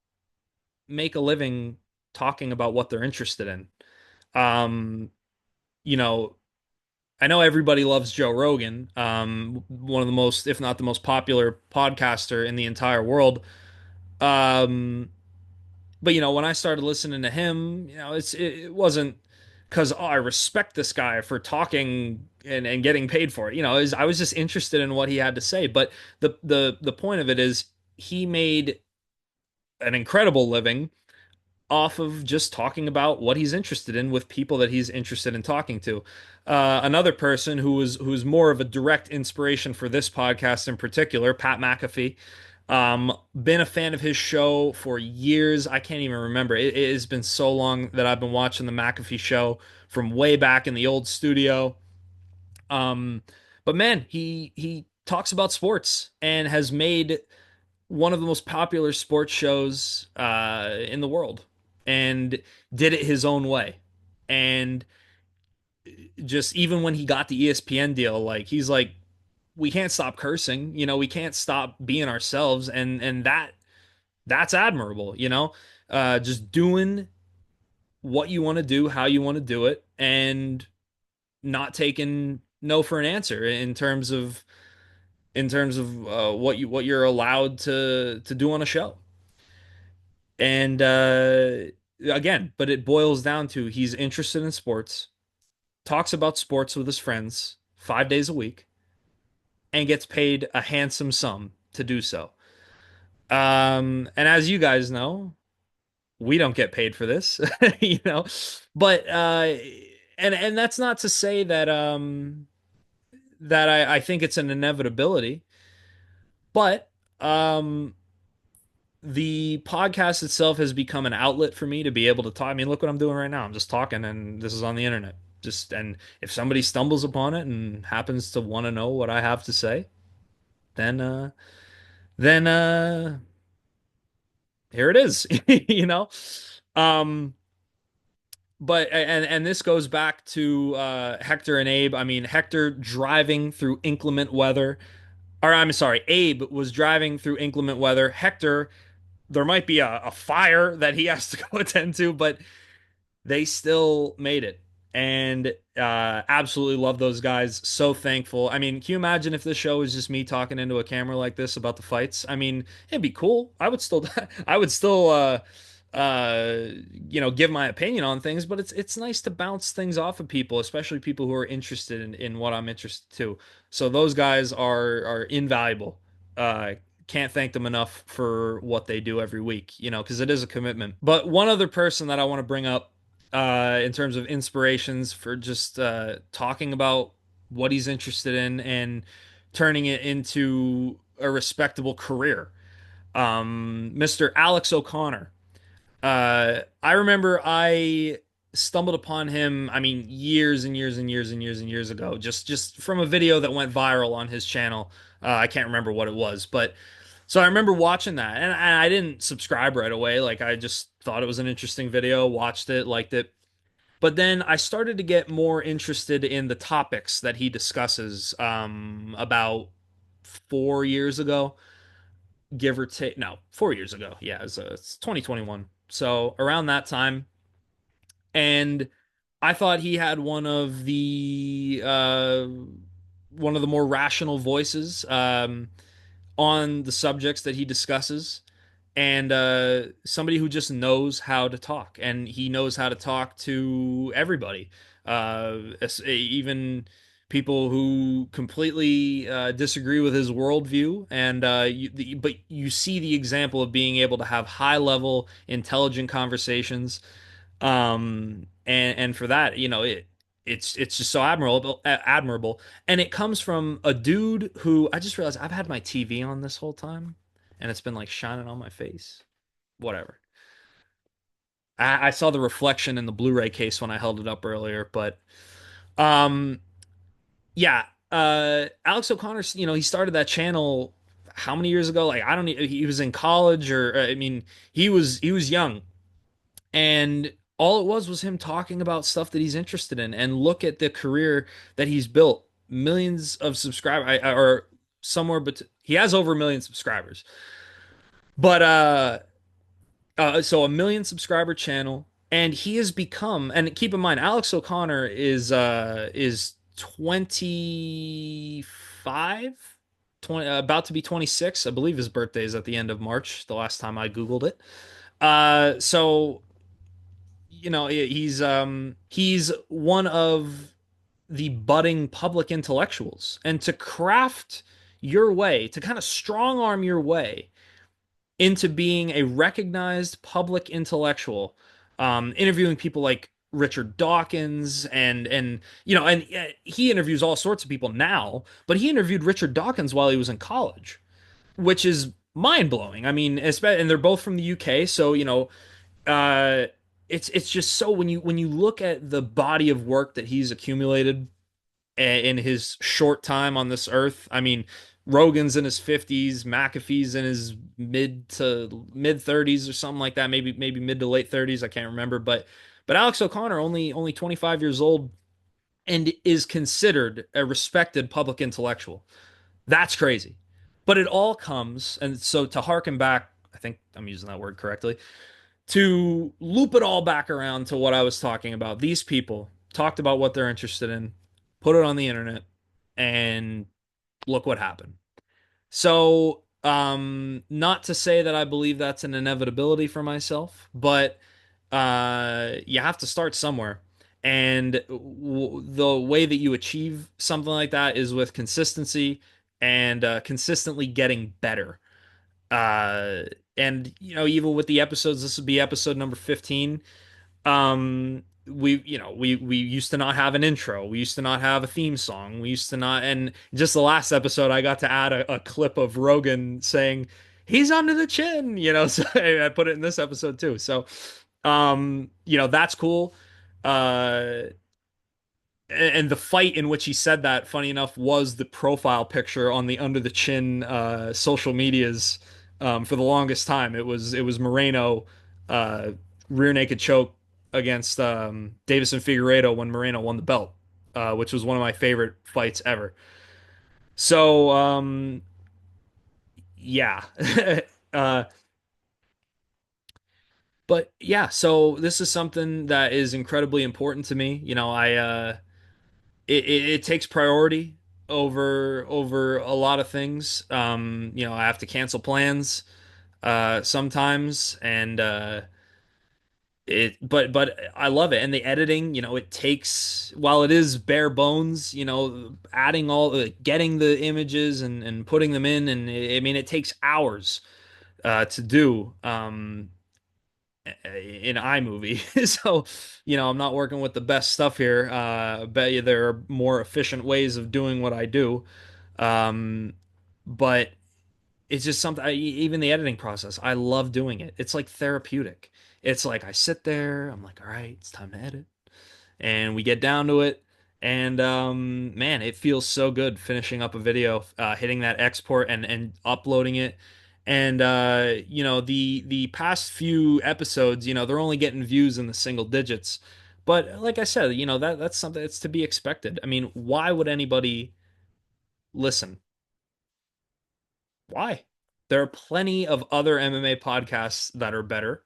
S3: make a living talking about what they're interested in. Um, you know, I know everybody loves Joe Rogan, one of the most, if not the most popular podcaster in the entire world. Um, but when I started listening to him, it wasn't because I respect this guy for talking and getting paid for it. I was just interested in what he had to say. But the point of it is he made an incredible living off of just talking about what he's interested in with people that he's interested in talking to. Another person who was more of a direct inspiration for this podcast in particular, Pat McAfee. Been a fan of his show for years. I can't even remember. It has been so long that I've been watching the McAfee show from way back in the old studio. Um, but man, he talks about sports and has made one of the most popular sports shows in the world and did it his own way. And just even when he got the ESPN deal, like he's like, we can't stop cursing, we can't stop being ourselves, and that's admirable, just doing what you want to do, how you want to do it, and not taking no for an answer in terms of what you're allowed to do on a show. And again, but it boils down to he's interested in sports, talks about sports with his friends 5 days a week, and gets paid a handsome sum to do so. And as you guys know, we don't get paid for this, you know. But and that's not to say that that I think it's an inevitability. But um, the podcast itself has become an outlet for me to be able to talk. I mean, look what I'm doing right now. I'm just talking, and this is on the internet. Just and if somebody stumbles upon it and happens to want to know what I have to say, then then here it is, you know. Um, but and this goes back to Hector and Abe. I mean, Hector driving through inclement weather, or I'm sorry, Abe was driving through inclement weather. Hector, there might be a fire that he has to go attend to, but they still made it. And absolutely love those guys. So thankful. I mean, can you imagine if this show was just me talking into a camera like this about the fights? I mean, it'd be cool. I would still, I would still, uh, give my opinion on things. But it's nice to bounce things off of people, especially people who are interested in what I'm interested to. So those guys are invaluable. Can't thank them enough for what they do every week, because it is a commitment. But one other person that I want to bring up in terms of inspirations for just talking about what he's interested in and turning it into a respectable career. Mr. Alex O'Connor. I remember I stumbled upon him, I mean, years and years and years and years and years ago, just from a video that went viral on his channel. I can't remember what it was, but so I remember watching that, and I didn't subscribe right away. Like I just thought it was an interesting video, watched it, liked it. But then I started to get more interested in the topics that he discusses about 4 years ago, give or take. No, 4 years ago. Yeah, it's 2021. So around that time. And I thought he had one of the more rational voices on the subjects that he discusses, and somebody who just knows how to talk, and he knows how to talk to everybody, even people who completely disagree with his worldview. And but you see the example of being able to have high level, intelligent conversations, and for that, it's just so admirable, and it comes from a dude who I just realized I've had my TV on this whole time, and it's been like shining on my face. Whatever. I saw the reflection in the Blu-ray case when I held it up earlier, but um, yeah, Alex O'Connor, he started that channel how many years ago? Like I don't, he was in college, or I mean, he was young, and all it was him talking about stuff that he's interested in. And look at the career that he's built. Millions of subscribers, or somewhere, but he has over a million subscribers. But so a million subscriber channel, and he has become. And keep in mind, Alex O'Connor is 25, 20, about to be 26. I believe his birthday is at the end of March. The last time I Googled it. So he's one of the budding public intellectuals, and to craft your way, to kind of strong arm your way into being a recognized public intellectual, interviewing people like Richard Dawkins, and he interviews all sorts of people now, but he interviewed Richard Dawkins while he was in college, which is mind blowing. I mean, and they're both from the UK, so uh it's just so, when you look at the body of work that he's accumulated in his short time on this earth. I mean, Rogan's in his 50s, McAfee's in his mid 30s or something like that, maybe mid to late 30s, I can't remember, but Alex O'Connor, only 25 years old, and is considered a respected public intellectual. That's crazy. But it all comes, and so to harken back, I think I'm using that word correctly, to loop it all back around to what I was talking about. These people talked about what they're interested in, put it on the internet, and look what happened. So, not to say that I believe that's an inevitability for myself, but you have to start somewhere. And the way that you achieve something like that is with consistency, and consistently getting better. And even with the episodes, this would be episode number 15. we used to not have an intro. We used to not have a theme song. We used to not, and just the last episode, I got to add a clip of Rogan saying he's under the chin, so I put it in this episode too. So, that's cool. Uh, and the fight in which he said that, funny enough, was the profile picture on the under the chin social medias for the longest time. It was Moreno uh, rear naked choke against Davison Figueiredo when Moreno won the belt, which was one of my favorite fights ever. So yeah, uh, but yeah, so this is something that is incredibly important to me. It takes priority over a lot of things. I have to cancel plans sometimes, and but I love it. And the editing, it takes, while it is bare bones, adding getting the images and putting them in, and I mean it takes hours to do. In iMovie. So, I'm not working with the best stuff here. I bet you there are more efficient ways of doing what I do. Um, but it's just something, even the editing process, I love doing it. It's like therapeutic. It's like I sit there, I'm like, all right, it's time to edit, and we get down to it. And man, it feels so good finishing up a video, hitting that export and uploading it. And the past few episodes, they're only getting views in the single digits. But like I said, that's something that's to be expected. I mean, why would anybody listen? Why? There are plenty of other MMA podcasts that are better.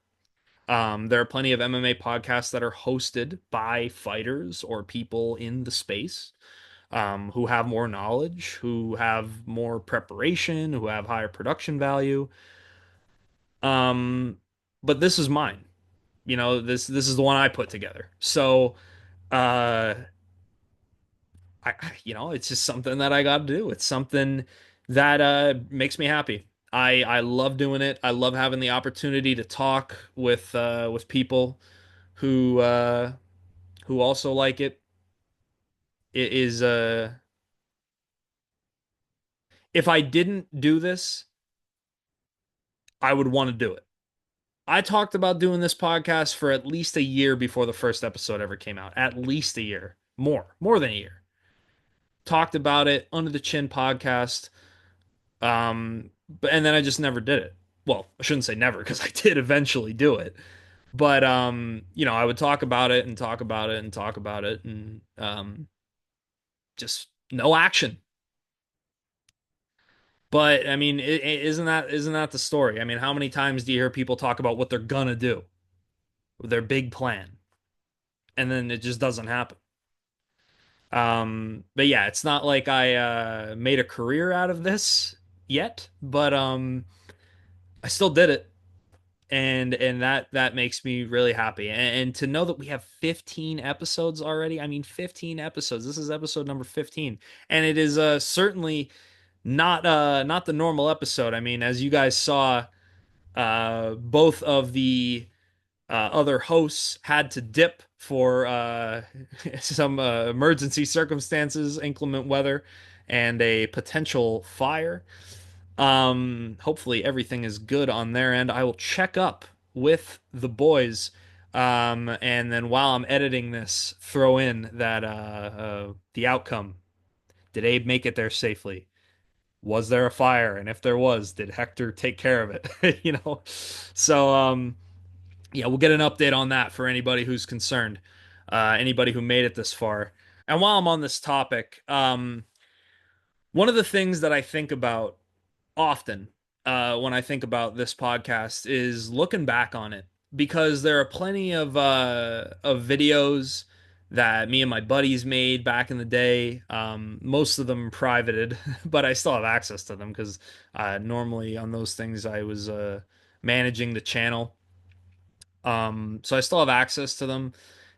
S3: There are plenty of MMA podcasts that are hosted by fighters or people in the space who have more knowledge, who have more preparation, who have higher production value. Um, but this is mine. This is the one I put together. So, uh, it's just something that I got to do. It's something that makes me happy. I love doing it. I love having the opportunity to talk with people who uh who also like it. It is if I didn't do this, I would want to do it. I talked about doing this podcast for at least a year before the first episode ever came out. At least a year. More than a year. Talked about it under the chin podcast. But and then I just never did it. Well, I shouldn't say never because I did eventually do it. But I would talk about it and talk about it and talk about it and just no action. But I mean, isn't that the story? I mean, how many times do you hear people talk about what they're gonna do, their big plan, and then it just doesn't happen? But yeah, it's not like I made a career out of this yet, but I still did it, and that makes me really happy. And to know that we have 15 episodes already, I mean, 15 episodes. This is episode number 15, and it is certainly not the normal episode. I mean, as you guys saw, both of the other hosts had to dip for some emergency circumstances, inclement weather, and a potential fire. Hopefully everything is good on their end. I will check up with the boys. And then while I'm editing this, throw in that the outcome. Did Abe make it there safely? Was there a fire? And if there was, did Hector take care of it? So yeah, we'll get an update on that for anybody who's concerned, anybody who made it this far. And while I'm on this topic, one of the things that I think about often when I think about this podcast is looking back on it because there are plenty of videos that me and my buddies made back in the day. Most of them privated, but I still have access to them because normally on those things I was managing the channel. So I still have access to them.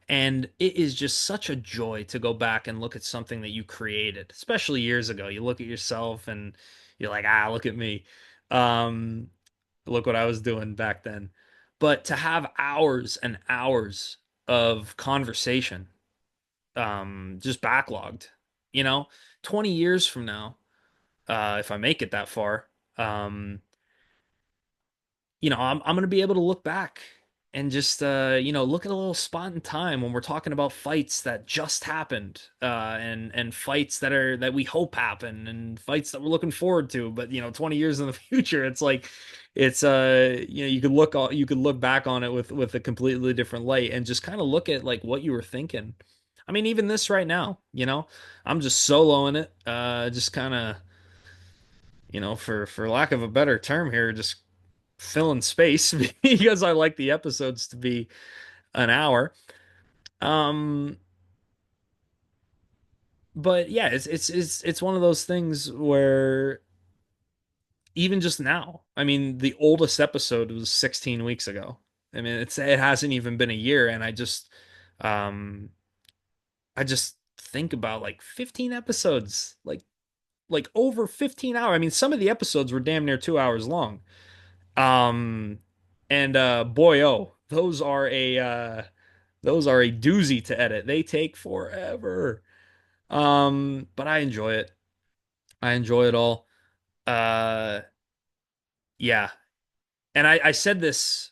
S3: And it is just such a joy to go back and look at something that you created, especially years ago. You look at yourself and you're like, look at me. Look what I was doing back then. But to have hours and hours of conversation, just backlogged. You know, 20 years from now, if I make it that far, um, I'm going to be able to look back and just, look at a little spot in time when we're talking about fights that just happened, and fights that we hope happen and fights that we're looking forward to. But, 20 years in the future, it's like, you could look back on it with a completely different light and just kind of look at like what you were thinking. I mean, even this right now, I'm just soloing it, just kind of, for lack of a better term here, just filling space because I like the episodes to be an hour. Um, but yeah, it's one of those things where even just now, I mean, the oldest episode was 16 weeks ago. I mean, it hasn't even been a year, and um, I just think about like 15 episodes, like over 15 hours. I mean, some of the episodes were damn near 2 hours long. Um, and boy, oh, those are a doozy to edit. They take forever. But I enjoy it. I enjoy it all. Uh, yeah. And I said this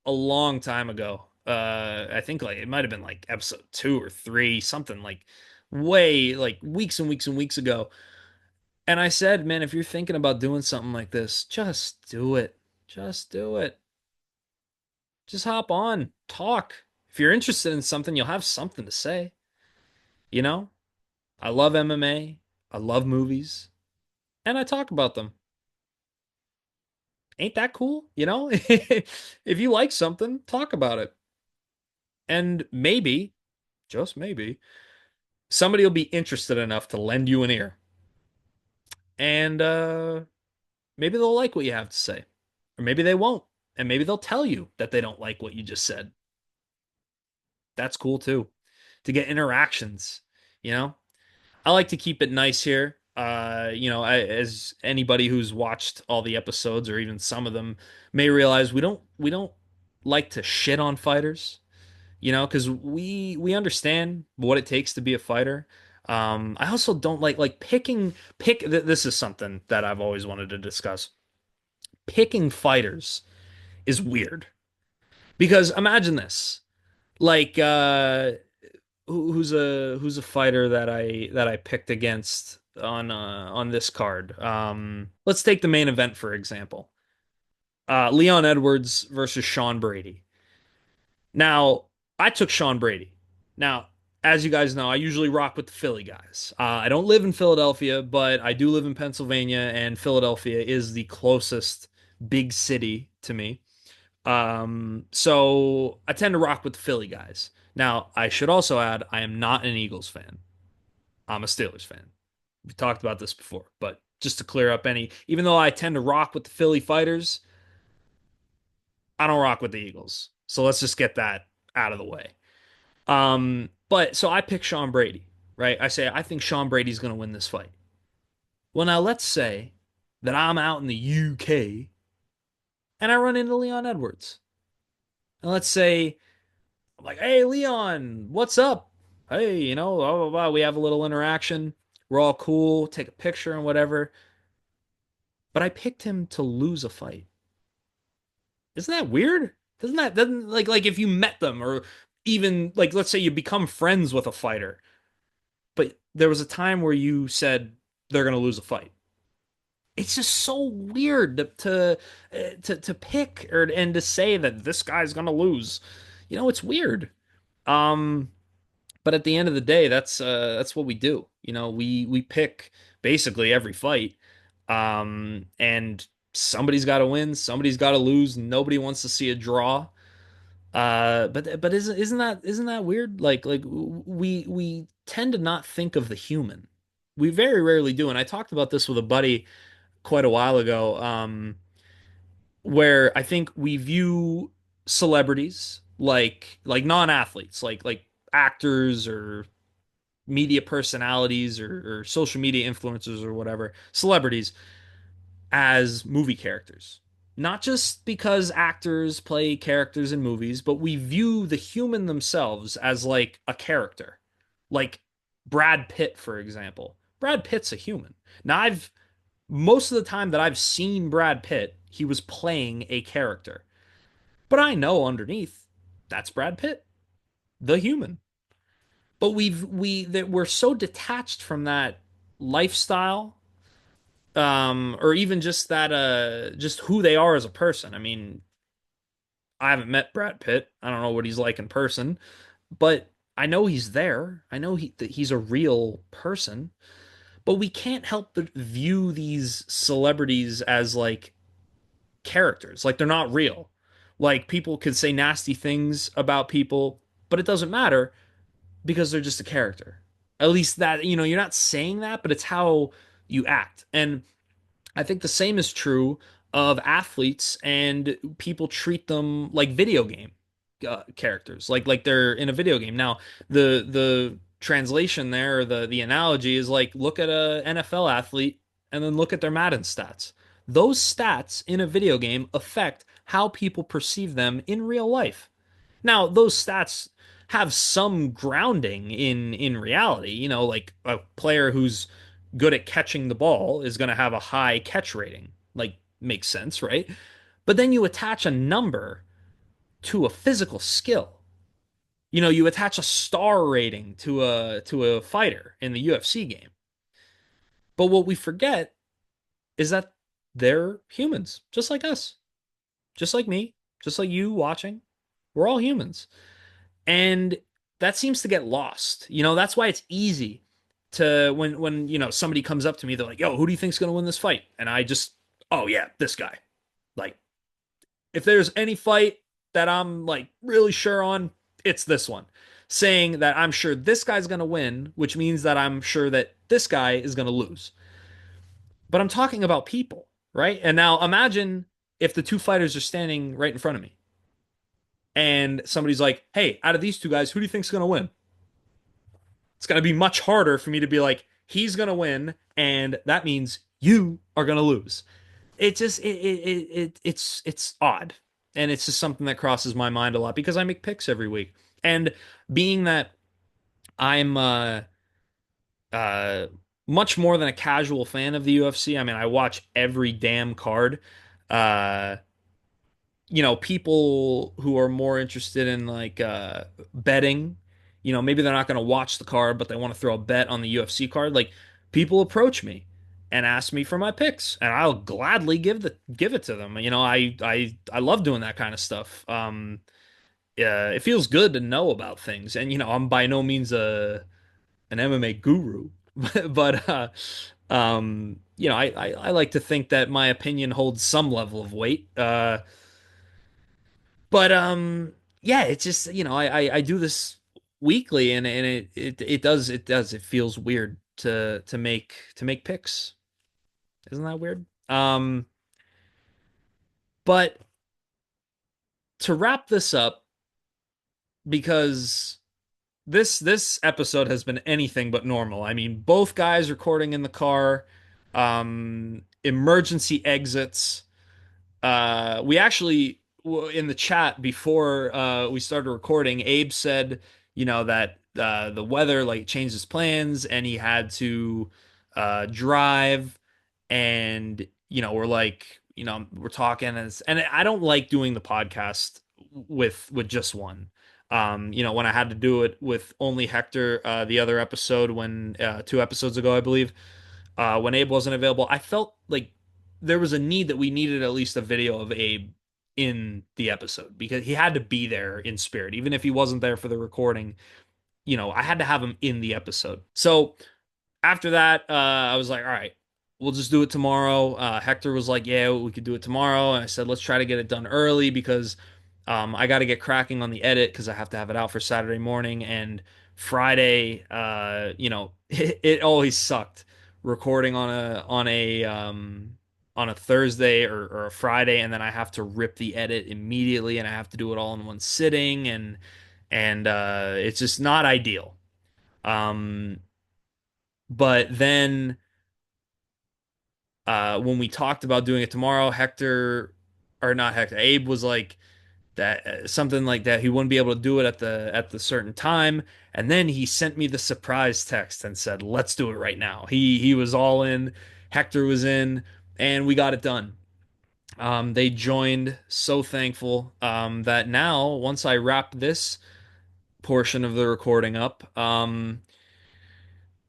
S3: a long time ago. I think like it might have been like episode 2 or 3, something like way like weeks and weeks and weeks ago. And I said, man, if you're thinking about doing something like this, just do it. Just do it. Just hop on, talk. If you're interested in something, you'll have something to say. You know? I love MMA. I love movies. And I talk about them. Ain't that cool? If you like something, talk about it. And maybe, just maybe, somebody will be interested enough to lend you an ear. And maybe they'll like what you have to say. Or maybe they won't. And maybe they'll tell you that they don't like what you just said. That's cool too. To get interactions, you know? I like to keep it nice here. As anybody who's watched all the episodes or even some of them may realize, we don't like to shit on fighters, because we understand what it takes to be a fighter. I also don't like this is something that I've always wanted to discuss. Picking fighters is weird because imagine this. Like who's a fighter that I picked against on this card. Let's take the main event for example. Leon Edwards versus Sean Brady. Now, I took Sean Brady. Now, as you guys know, I usually rock with the Philly guys. I don't live in Philadelphia, but I do live in Pennsylvania, and Philadelphia is the closest big city to me. So I tend to rock with the Philly guys. Now, I should also add, I am not an Eagles fan. I'm a Steelers fan. We talked about this before, but just to clear up even though I tend to rock with the Philly fighters, I don't rock with the Eagles. So let's just get that out of the way. But so I pick Sean Brady, right? I say I think Sean Brady's going to win this fight. Well, now let's say that I'm out in the UK and I run into Leon Edwards. And let's say I'm like, "Hey Leon, what's up? Hey, blah blah blah." We have a little interaction. We're all cool, take a picture and whatever. But I picked him to lose a fight. Isn't that weird? Doesn't like if you met them or even like let's say you become friends with a fighter, but there was a time where you said they're gonna lose a fight. It's just so weird to pick or and to say that this guy's gonna lose. It's weird. Um, but at the end of the day, that's what we do. We pick basically every fight. And somebody's got to win, somebody's got to lose. Nobody wants to see a draw. But isn't that weird? Like we tend to not think of the human. We very rarely do. And I talked about this with a buddy quite a while ago, where I think we view celebrities like non-athletes, like actors or media personalities or social media influencers or whatever, celebrities as movie characters. Not just because actors play characters in movies, but we view the human themselves as like a character. Like Brad Pitt, for example. Brad Pitt's a human. Now, most of the time that I've seen Brad Pitt, he was playing a character. But I know underneath, that's Brad Pitt, the human. But we're so detached from that lifestyle, or even just that, just who they are as a person. I mean, I haven't met Brad Pitt. I don't know what he's like in person, but I know he's there. I know that he's a real person. But we can't help but view these celebrities as like characters, like they're not real. Like people could say nasty things about people, but it doesn't matter because they're just a character. At least that, you're not saying that, but it's how you act. And I think the same is true of athletes, and people treat them like video game characters, like they're in a video game. Now, the translation there, or the analogy is like look at a NFL athlete and then look at their Madden stats. Those stats in a video game affect how people perceive them in real life. Now, those stats have some grounding in reality. Like a player who's good at catching the ball is going to have a high catch rating. Like, makes sense, right? But then you attach a number to a physical skill. You attach a star rating to a fighter in the UFC game. But what we forget is that they're humans, just like us, just like me, just like you watching. We're all humans. And that seems to get lost. That's why it's easy to when somebody comes up to me, they're like, "Yo, who do you think's going to win this fight?" And I just, "Oh yeah, this guy." Like if there's any fight that I'm like really sure on, it's this one. Saying that I'm sure this guy's going to win, which means that I'm sure that this guy is going to lose. But I'm talking about people, right? And now imagine if the two fighters are standing right in front of me and somebody's like, "Hey, out of these two guys, who do you think's going to win?" It's going to be much harder for me to be like, he's going to win, and that means you are going to lose. It's odd, and it's just something that crosses my mind a lot because I make picks every week, and being that I'm uh much more than a casual fan of the UFC. I mean, I watch every damn card. Uh, people who are more interested in like betting, maybe they're not going to watch the card, but they want to throw a bet on the UFC card. Like people approach me and ask me for my picks, and I'll gladly give it to them. I love doing that kind of stuff. It feels good to know about things, and I'm by no means a an MMA guru, but I like to think that my opinion holds some level of weight. But yeah, it's just I do this weekly, and it feels weird to make picks. Isn't that weird? But to wrap this up, because this episode has been anything but normal. I mean, both guys recording in the car, emergency exits. We actually in the chat before we started recording, Abe said, that the weather like changed his plans and he had to drive, and we're like, we're talking, and I don't like doing the podcast with just one. When I had to do it with only Hector, the other episode when 2 episodes ago, I believe, when Abe wasn't available, I felt like there was a need that we needed at least a video of Abe in the episode because he had to be there in spirit. Even if he wasn't there for the recording, I had to have him in the episode. So after that, I was like, all right, we'll just do it tomorrow. Hector was like, yeah, we could do it tomorrow. And I said, let's try to get it done early because I got to get cracking on the edit because I have to have it out for Saturday morning. And Friday, it always sucked recording on a Thursday or a Friday, and then I have to rip the edit immediately, and I have to do it all in one sitting, and it's just not ideal. Um, but then when we talked about doing it tomorrow, Hector or not Hector. Abe was like that something like that. He wouldn't be able to do it at the certain time, and then he sent me the surprise text and said, "Let's do it right now." He was all in. Hector was in, and we got it done. They joined. So thankful that now, once I wrap this portion of the recording up,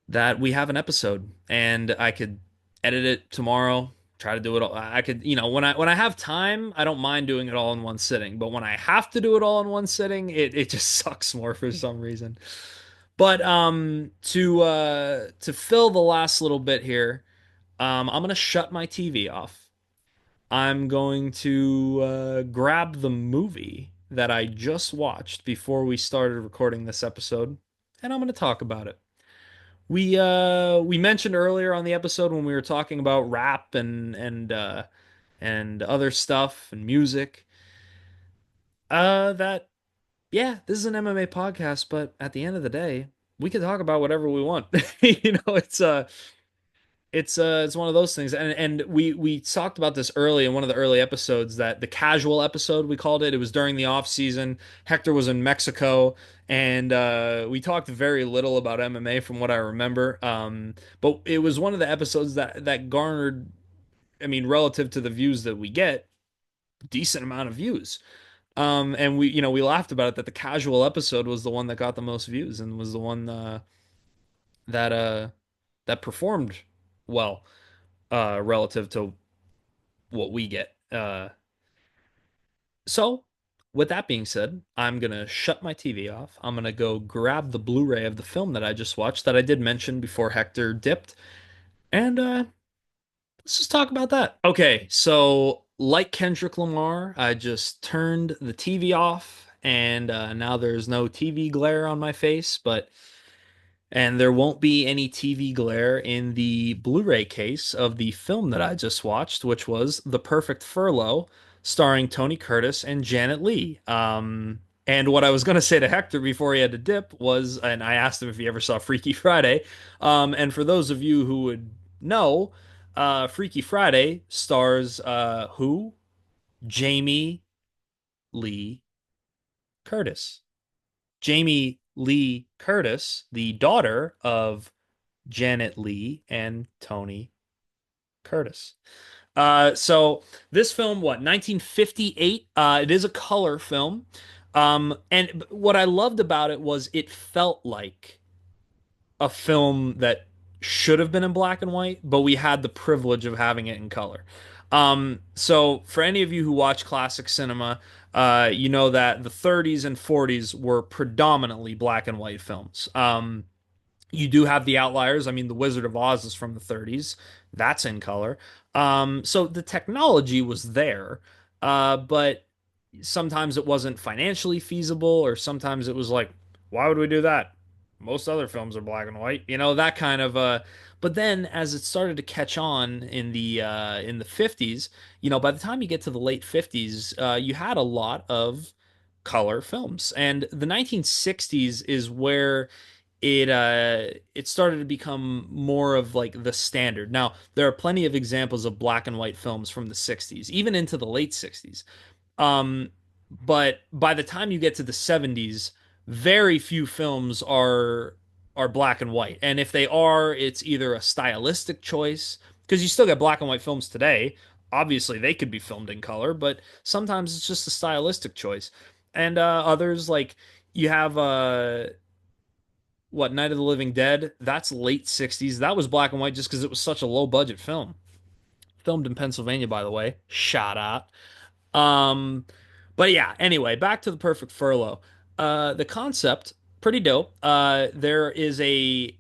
S3: that we have an episode and I could edit it tomorrow, try to do it all. I could, when I have time, I don't mind doing it all in one sitting, but when I have to do it all in one sitting, it just sucks more for some reason. But to fill the last little bit here, I'm gonna shut my TV off. I'm going to grab the movie that I just watched before we started recording this episode, and I'm going to talk about it. We mentioned earlier on the episode when we were talking about rap and other stuff and music, that yeah, this is an MMA podcast, but at the end of the day, we can talk about whatever we want. It's one of those things, and we talked about this early in one of the early episodes, that the casual episode we called it. It was during the off season. Hector was in Mexico, and we talked very little about MMA from what I remember. But it was one of the episodes that garnered, I mean, relative to the views that we get, decent amount of views. And we laughed about it, that the casual episode was the one that got the most views and was the one that that performed well relative to what we get. So, with that being said, I'm gonna shut my TV off. I'm gonna go grab the Blu-ray of the film that I just watched that I did mention before Hector dipped, and let's just talk about that. Okay, so like Kendrick Lamar, I just turned the TV off, and now there's no TV glare on my face, but and there won't be any TV glare in the Blu-ray case of the film that I just watched, which was The Perfect Furlough, starring Tony Curtis and Janet Leigh. And what I was going to say to Hector before he had to dip was, and I asked him if he ever saw Freaky Friday. And for those of you who would know, Freaky Friday stars who? Jamie Lee Curtis. Jamie Lee Curtis, the daughter of Janet Leigh and Tony Curtis. So this film, what, 1958? It is a color film. And what I loved about it was it felt like a film that should have been in black and white, but we had the privilege of having it in color. So for any of you who watch classic cinema, you know that the 30s and 40s were predominantly black and white films. You do have the outliers. I mean, The Wizard of Oz is from the 30s. That's in color. So the technology was there, but sometimes it wasn't financially feasible, or sometimes it was like, why would we do that? Most other films are black and white, that kind of but then as it started to catch on in the 50s, by the time you get to the late 50s, you had a lot of color films. And the 1960s is where it started to become more of like the standard. Now, there are plenty of examples of black and white films from the 60s, even into the late 60s. Um, but by the time you get to the 70s, very few films are black and white. And if they are, it's either a stylistic choice, because you still get black and white films today. Obviously, they could be filmed in color, but sometimes it's just a stylistic choice. And others, like you have what, Night of the Living Dead? That's late 60s. That was black and white just because it was such a low budget film. Filmed in Pennsylvania, by the way. Shout out. Um, but yeah, anyway, back to The Perfect Furlough. The concept, pretty dope. There is a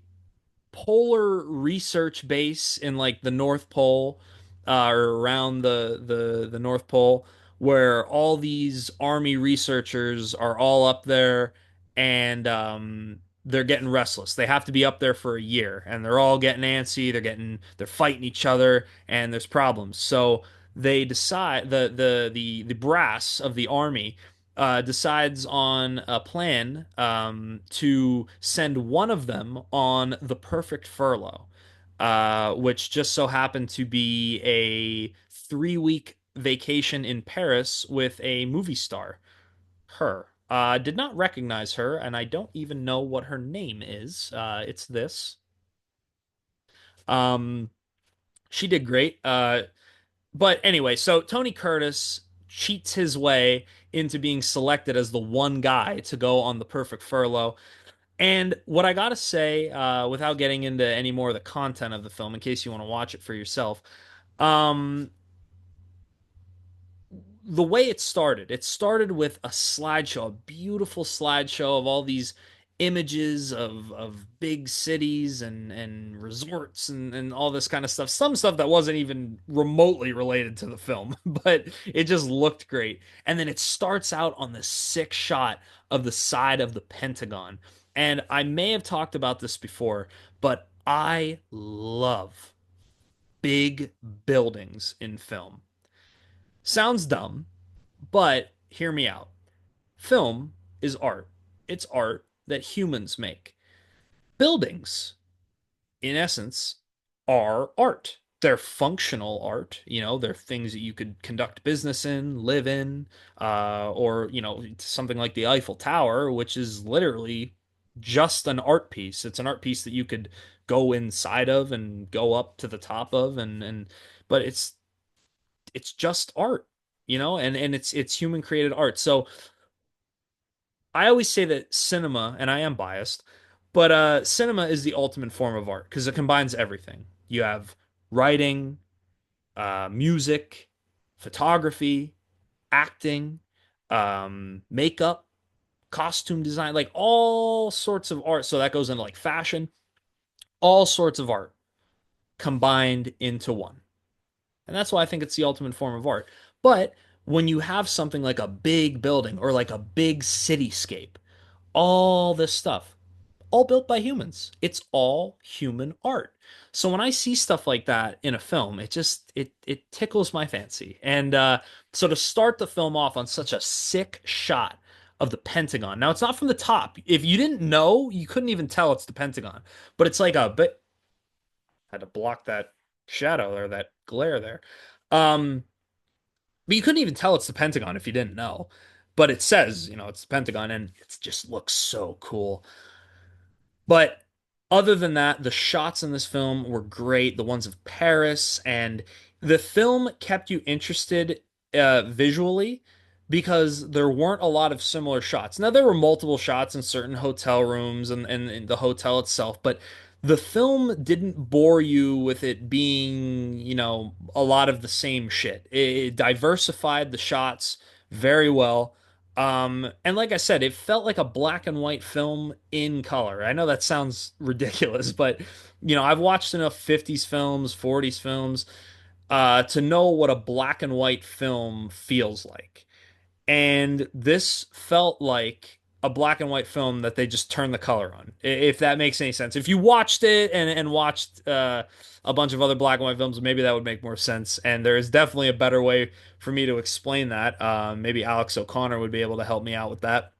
S3: polar research base in like the North Pole, or around the North Pole, where all these army researchers are all up there, and they're getting restless. They have to be up there for a year, and they're all getting antsy. They're fighting each other, and there's problems. So they decide, the brass of the army decides on a plan, to send one of them on the perfect furlough, which just so happened to be a 3-week vacation in Paris with a movie star. Her. Did not recognize her, and I don't even know what her name is. It's this. Um, she did great. But anyway, so Tony Curtis cheats his way into being selected as the one guy to go on the perfect furlough. And what I gotta say, without getting into any more of the content of the film, in case you want to watch it for yourself, um, the way it started with a slideshow, a beautiful slideshow of all these images of big cities and resorts and all this kind of stuff. Some stuff that wasn't even remotely related to the film, but it just looked great. And then it starts out on this sick shot of the side of the Pentagon. And I may have talked about this before, but I love big buildings in film. Sounds dumb, but hear me out. Film is art. It's art that humans make. Buildings, in essence, are art. They're functional art. They're things that you could conduct business in, live in, or, something like the Eiffel Tower, which is literally just an art piece. It's an art piece that you could go inside of and go up to the top of but it's just art, and it's human created art. So I always say that cinema, and I am biased, but cinema is the ultimate form of art because it combines everything. You have writing, music, photography, acting, makeup, costume design, like all sorts of art. So that goes into like fashion, all sorts of art combined into one. And that's why I think it's the ultimate form of art. But when you have something like a big building or like a big cityscape, all this stuff, all built by humans. It's all human art. So when I see stuff like that in a film, it tickles my fancy. And so to start the film off on such a sick shot of the Pentagon. Now it's not from the top. If you didn't know, you couldn't even tell it's the Pentagon. But it's like a bit had to block that shadow or that glare there. Um, but you couldn't even tell it's the Pentagon if you didn't know. But it says, it's the Pentagon, and it just looks so cool. But other than that, the shots in this film were great. The ones of Paris and the film kept you interested visually because there weren't a lot of similar shots. Now, there were multiple shots in certain hotel rooms and in the hotel itself, but the film didn't bore you with it being, a lot of the same shit. It diversified the shots very well. And like I said, it felt like a black and white film in color. I know that sounds ridiculous, but I've watched enough 50s films, 40s films, to know what a black and white film feels like. And this felt like a black and white film that they just turned the color on, if that makes any sense. If you watched it and watched a bunch of other black and white films, maybe that would make more sense. And there is definitely a better way for me to explain that. Maybe Alex O'Connor would be able to help me out with that.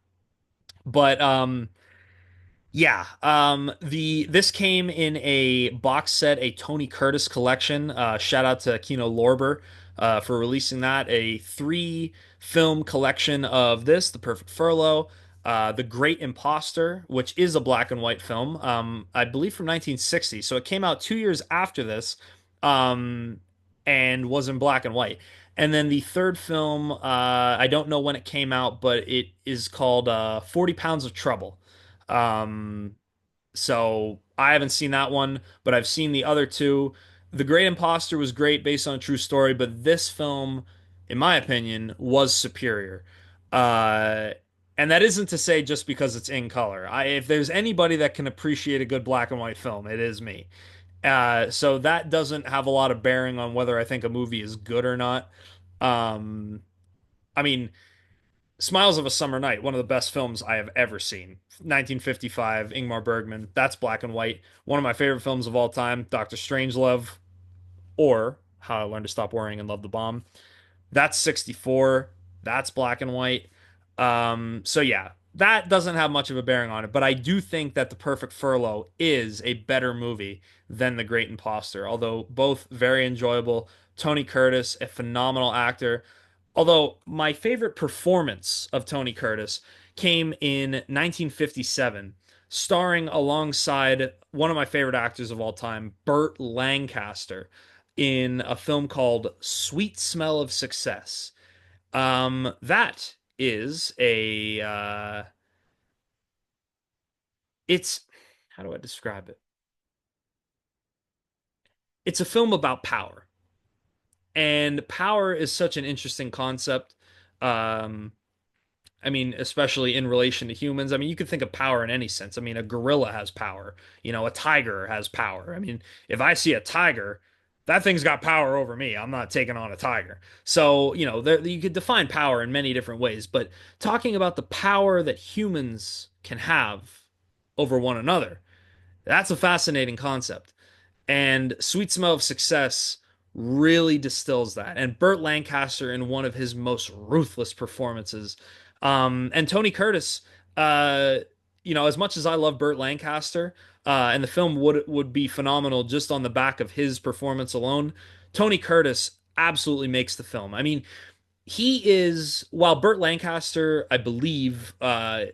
S3: But yeah, the this came in a box set, a Tony Curtis collection. Shout out to Kino Lorber for releasing that. A three film collection of this, The Perfect Furlough, The Great Imposter, which is a black and white film, I believe from 1960. So it came out 2 years after this, um, and was in black and white. And then the third film, I don't know when it came out, but it is called 40 Pounds of Trouble. Um, so I haven't seen that one, but I've seen the other two. The Great Imposter was great based on a true story, but this film, in my opinion, was superior. Uh, and that isn't to say just because it's in color. If there's anybody that can appreciate a good black and white film, it is me. So that doesn't have a lot of bearing on whether I think a movie is good or not. Um, I mean, Smiles of a Summer Night, one of the best films I have ever seen. 1955, Ingmar Bergman. That's black and white. One of my favorite films of all time, Doctor Strangelove, or How I Learned to Stop Worrying and Love the Bomb. That's 64. That's black and white. So yeah, that doesn't have much of a bearing on it, but I do think that The Perfect Furlough is a better movie than The Great Imposter, although both very enjoyable. Tony Curtis, a phenomenal actor. Although my favorite performance of Tony Curtis came in 1957, starring alongside one of my favorite actors of all time, Burt Lancaster, in a film called Sweet Smell of Success. That is it's how do I describe it? It's a film about power. And power is such an interesting concept. Um, I mean, especially in relation to humans. I mean, you could think of power in any sense. I mean, a gorilla has power. A tiger has power. I mean, if I see a tiger, that thing's got power over me. I'm not taking on a tiger. So, you could define power in many different ways, but talking about the power that humans can have over one another, that's a fascinating concept. And Sweet Smell of Success really distills that. And Burt Lancaster in one of his most ruthless performances. And Tony Curtis, uh, as much as I love Burt Lancaster, and the film would be phenomenal just on the back of his performance alone, Tony Curtis absolutely makes the film. I mean, he is while Burt Lancaster, I believe, I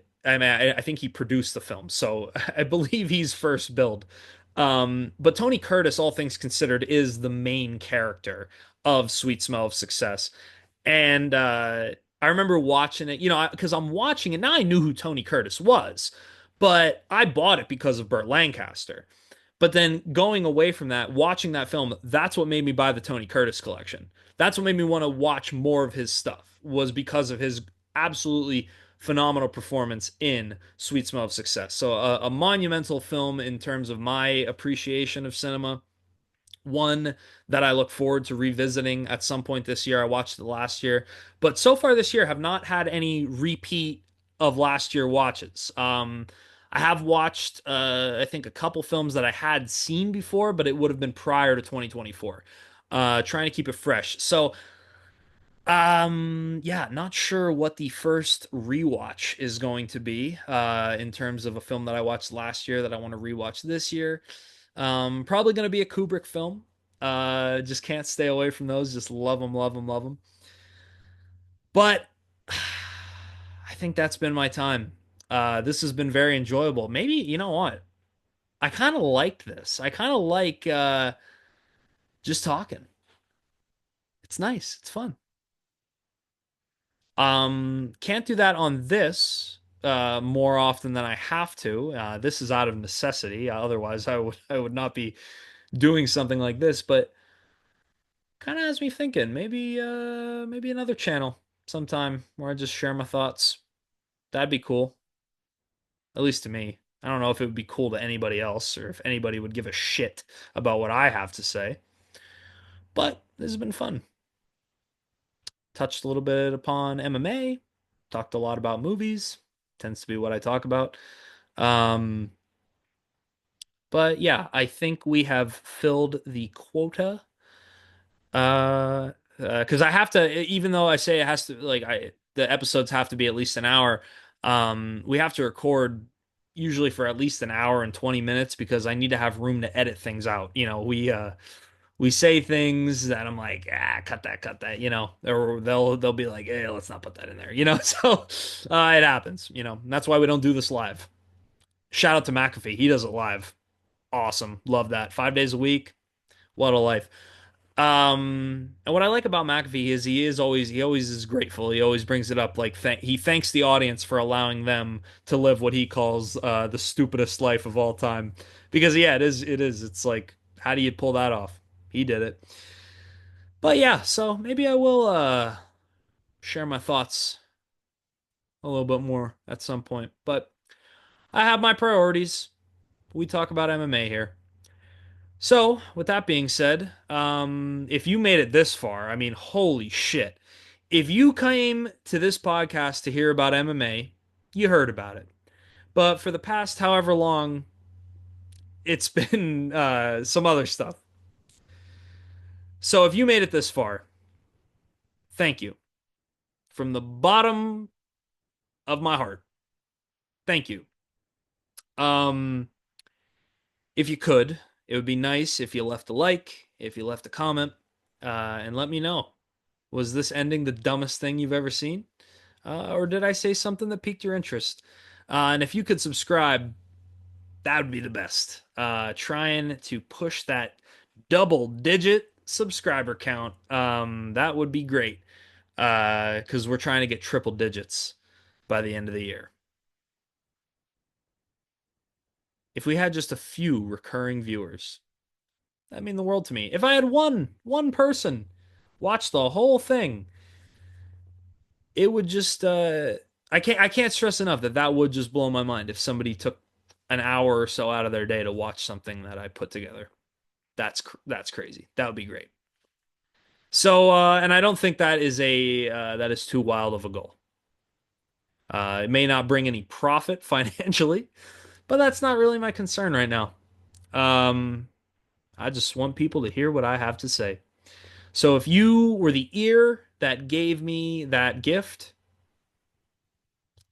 S3: think he produced the film, so I believe he's first billed. But Tony Curtis, all things considered, is the main character of Sweet Smell of Success. And I remember watching it, because I'm watching it now. I knew who Tony Curtis was, but I bought it because of Burt Lancaster. But then going away from that, watching that film, that's what made me buy the Tony Curtis collection. That's what made me want to watch more of his stuff, was because of his absolutely phenomenal performance in Sweet Smell of Success. So a monumental film in terms of my appreciation of cinema. One that I look forward to revisiting at some point this year. I watched it last year, but so far this year have not had any repeat of last year watches. I have watched, I think, a couple films that I had seen before, but it would have been prior to 2024. Trying to keep it fresh. So, yeah, not sure what the first rewatch is going to be, in terms of a film that I watched last year that I want to rewatch this year. Probably going to be a Kubrick film. Just can't stay away from those. Just love them, love them, love them. But I think that's been my time. This has been very enjoyable. Maybe, you know what? I kind of like this. I kind of like just talking. It's nice. It's fun. Can't do that on this more often than I have to. This is out of necessity. Otherwise, I would not be doing something like this, but kind of has me thinking maybe another channel sometime where I just share my thoughts. That'd be cool, at least to me. I don't know if it would be cool to anybody else or if anybody would give a shit about what I have to say, but this has been fun. Touched a little bit upon MMA, talked a lot about movies, tends to be what I talk about. Um, but yeah, I think we have filled the quota. Because I have to, even though I say it has to, like, the episodes have to be at least an hour. We have to record usually for at least an hour and 20 minutes because I need to have room to edit things out. We say things that I'm like, cut that, or they'll be like, hey, let's not put that in there, So it happens, and that's why we don't do this live. Shout out to McAfee, he does it live. Awesome, love that. 5 days a week, what a life. And what I like about McAfee is he always is grateful. He always brings it up like he thanks the audience for allowing them to live what he calls the stupidest life of all time. Because yeah, it is. It's like, how do you pull that off? He did it. But yeah, so maybe I will share my thoughts a little bit more at some point. But I have my priorities. We talk about MMA here. So, with that being said, if you made it this far, I mean, holy shit. If you came to this podcast to hear about MMA, you heard about it. But for the past however long, it's been some other stuff. So, if you made it this far, thank you from the bottom of my heart. thank you. Um, if you could, it would be nice if you left a like, if you left a comment, and let me know. Was this ending the dumbest thing you've ever seen? Or did I say something that piqued your interest? And if you could subscribe, that would be the best. Trying to push that double digit subscriber count. That would be great. Because we're trying to get triple digits by the end of the year. If we had just a few recurring viewers, that'd mean the world to me. If I had one person watch the whole thing, it would just I can't stress enough that that would just blow my mind if somebody took an hour or so out of their day to watch something that I put together. That's crazy. That would be great. So and I don't think that is too wild of a goal. It may not bring any profit financially, but that's not really my concern right now. Um, I just want people to hear what I have to say. So if you were the ear that gave me that gift,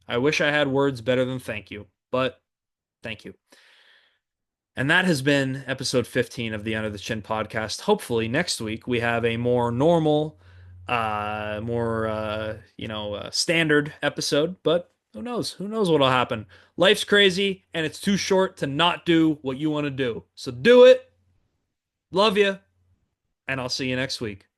S3: I wish I had words better than thank you, but thank you. And that has been episode 15 of the Under the Chin podcast. Hopefully next week we have a more normal, more standard episode, but who knows? Who knows what'll happen? Life's crazy and it's too short to not do what you want to do. So do it. Love you, and I'll see you next week.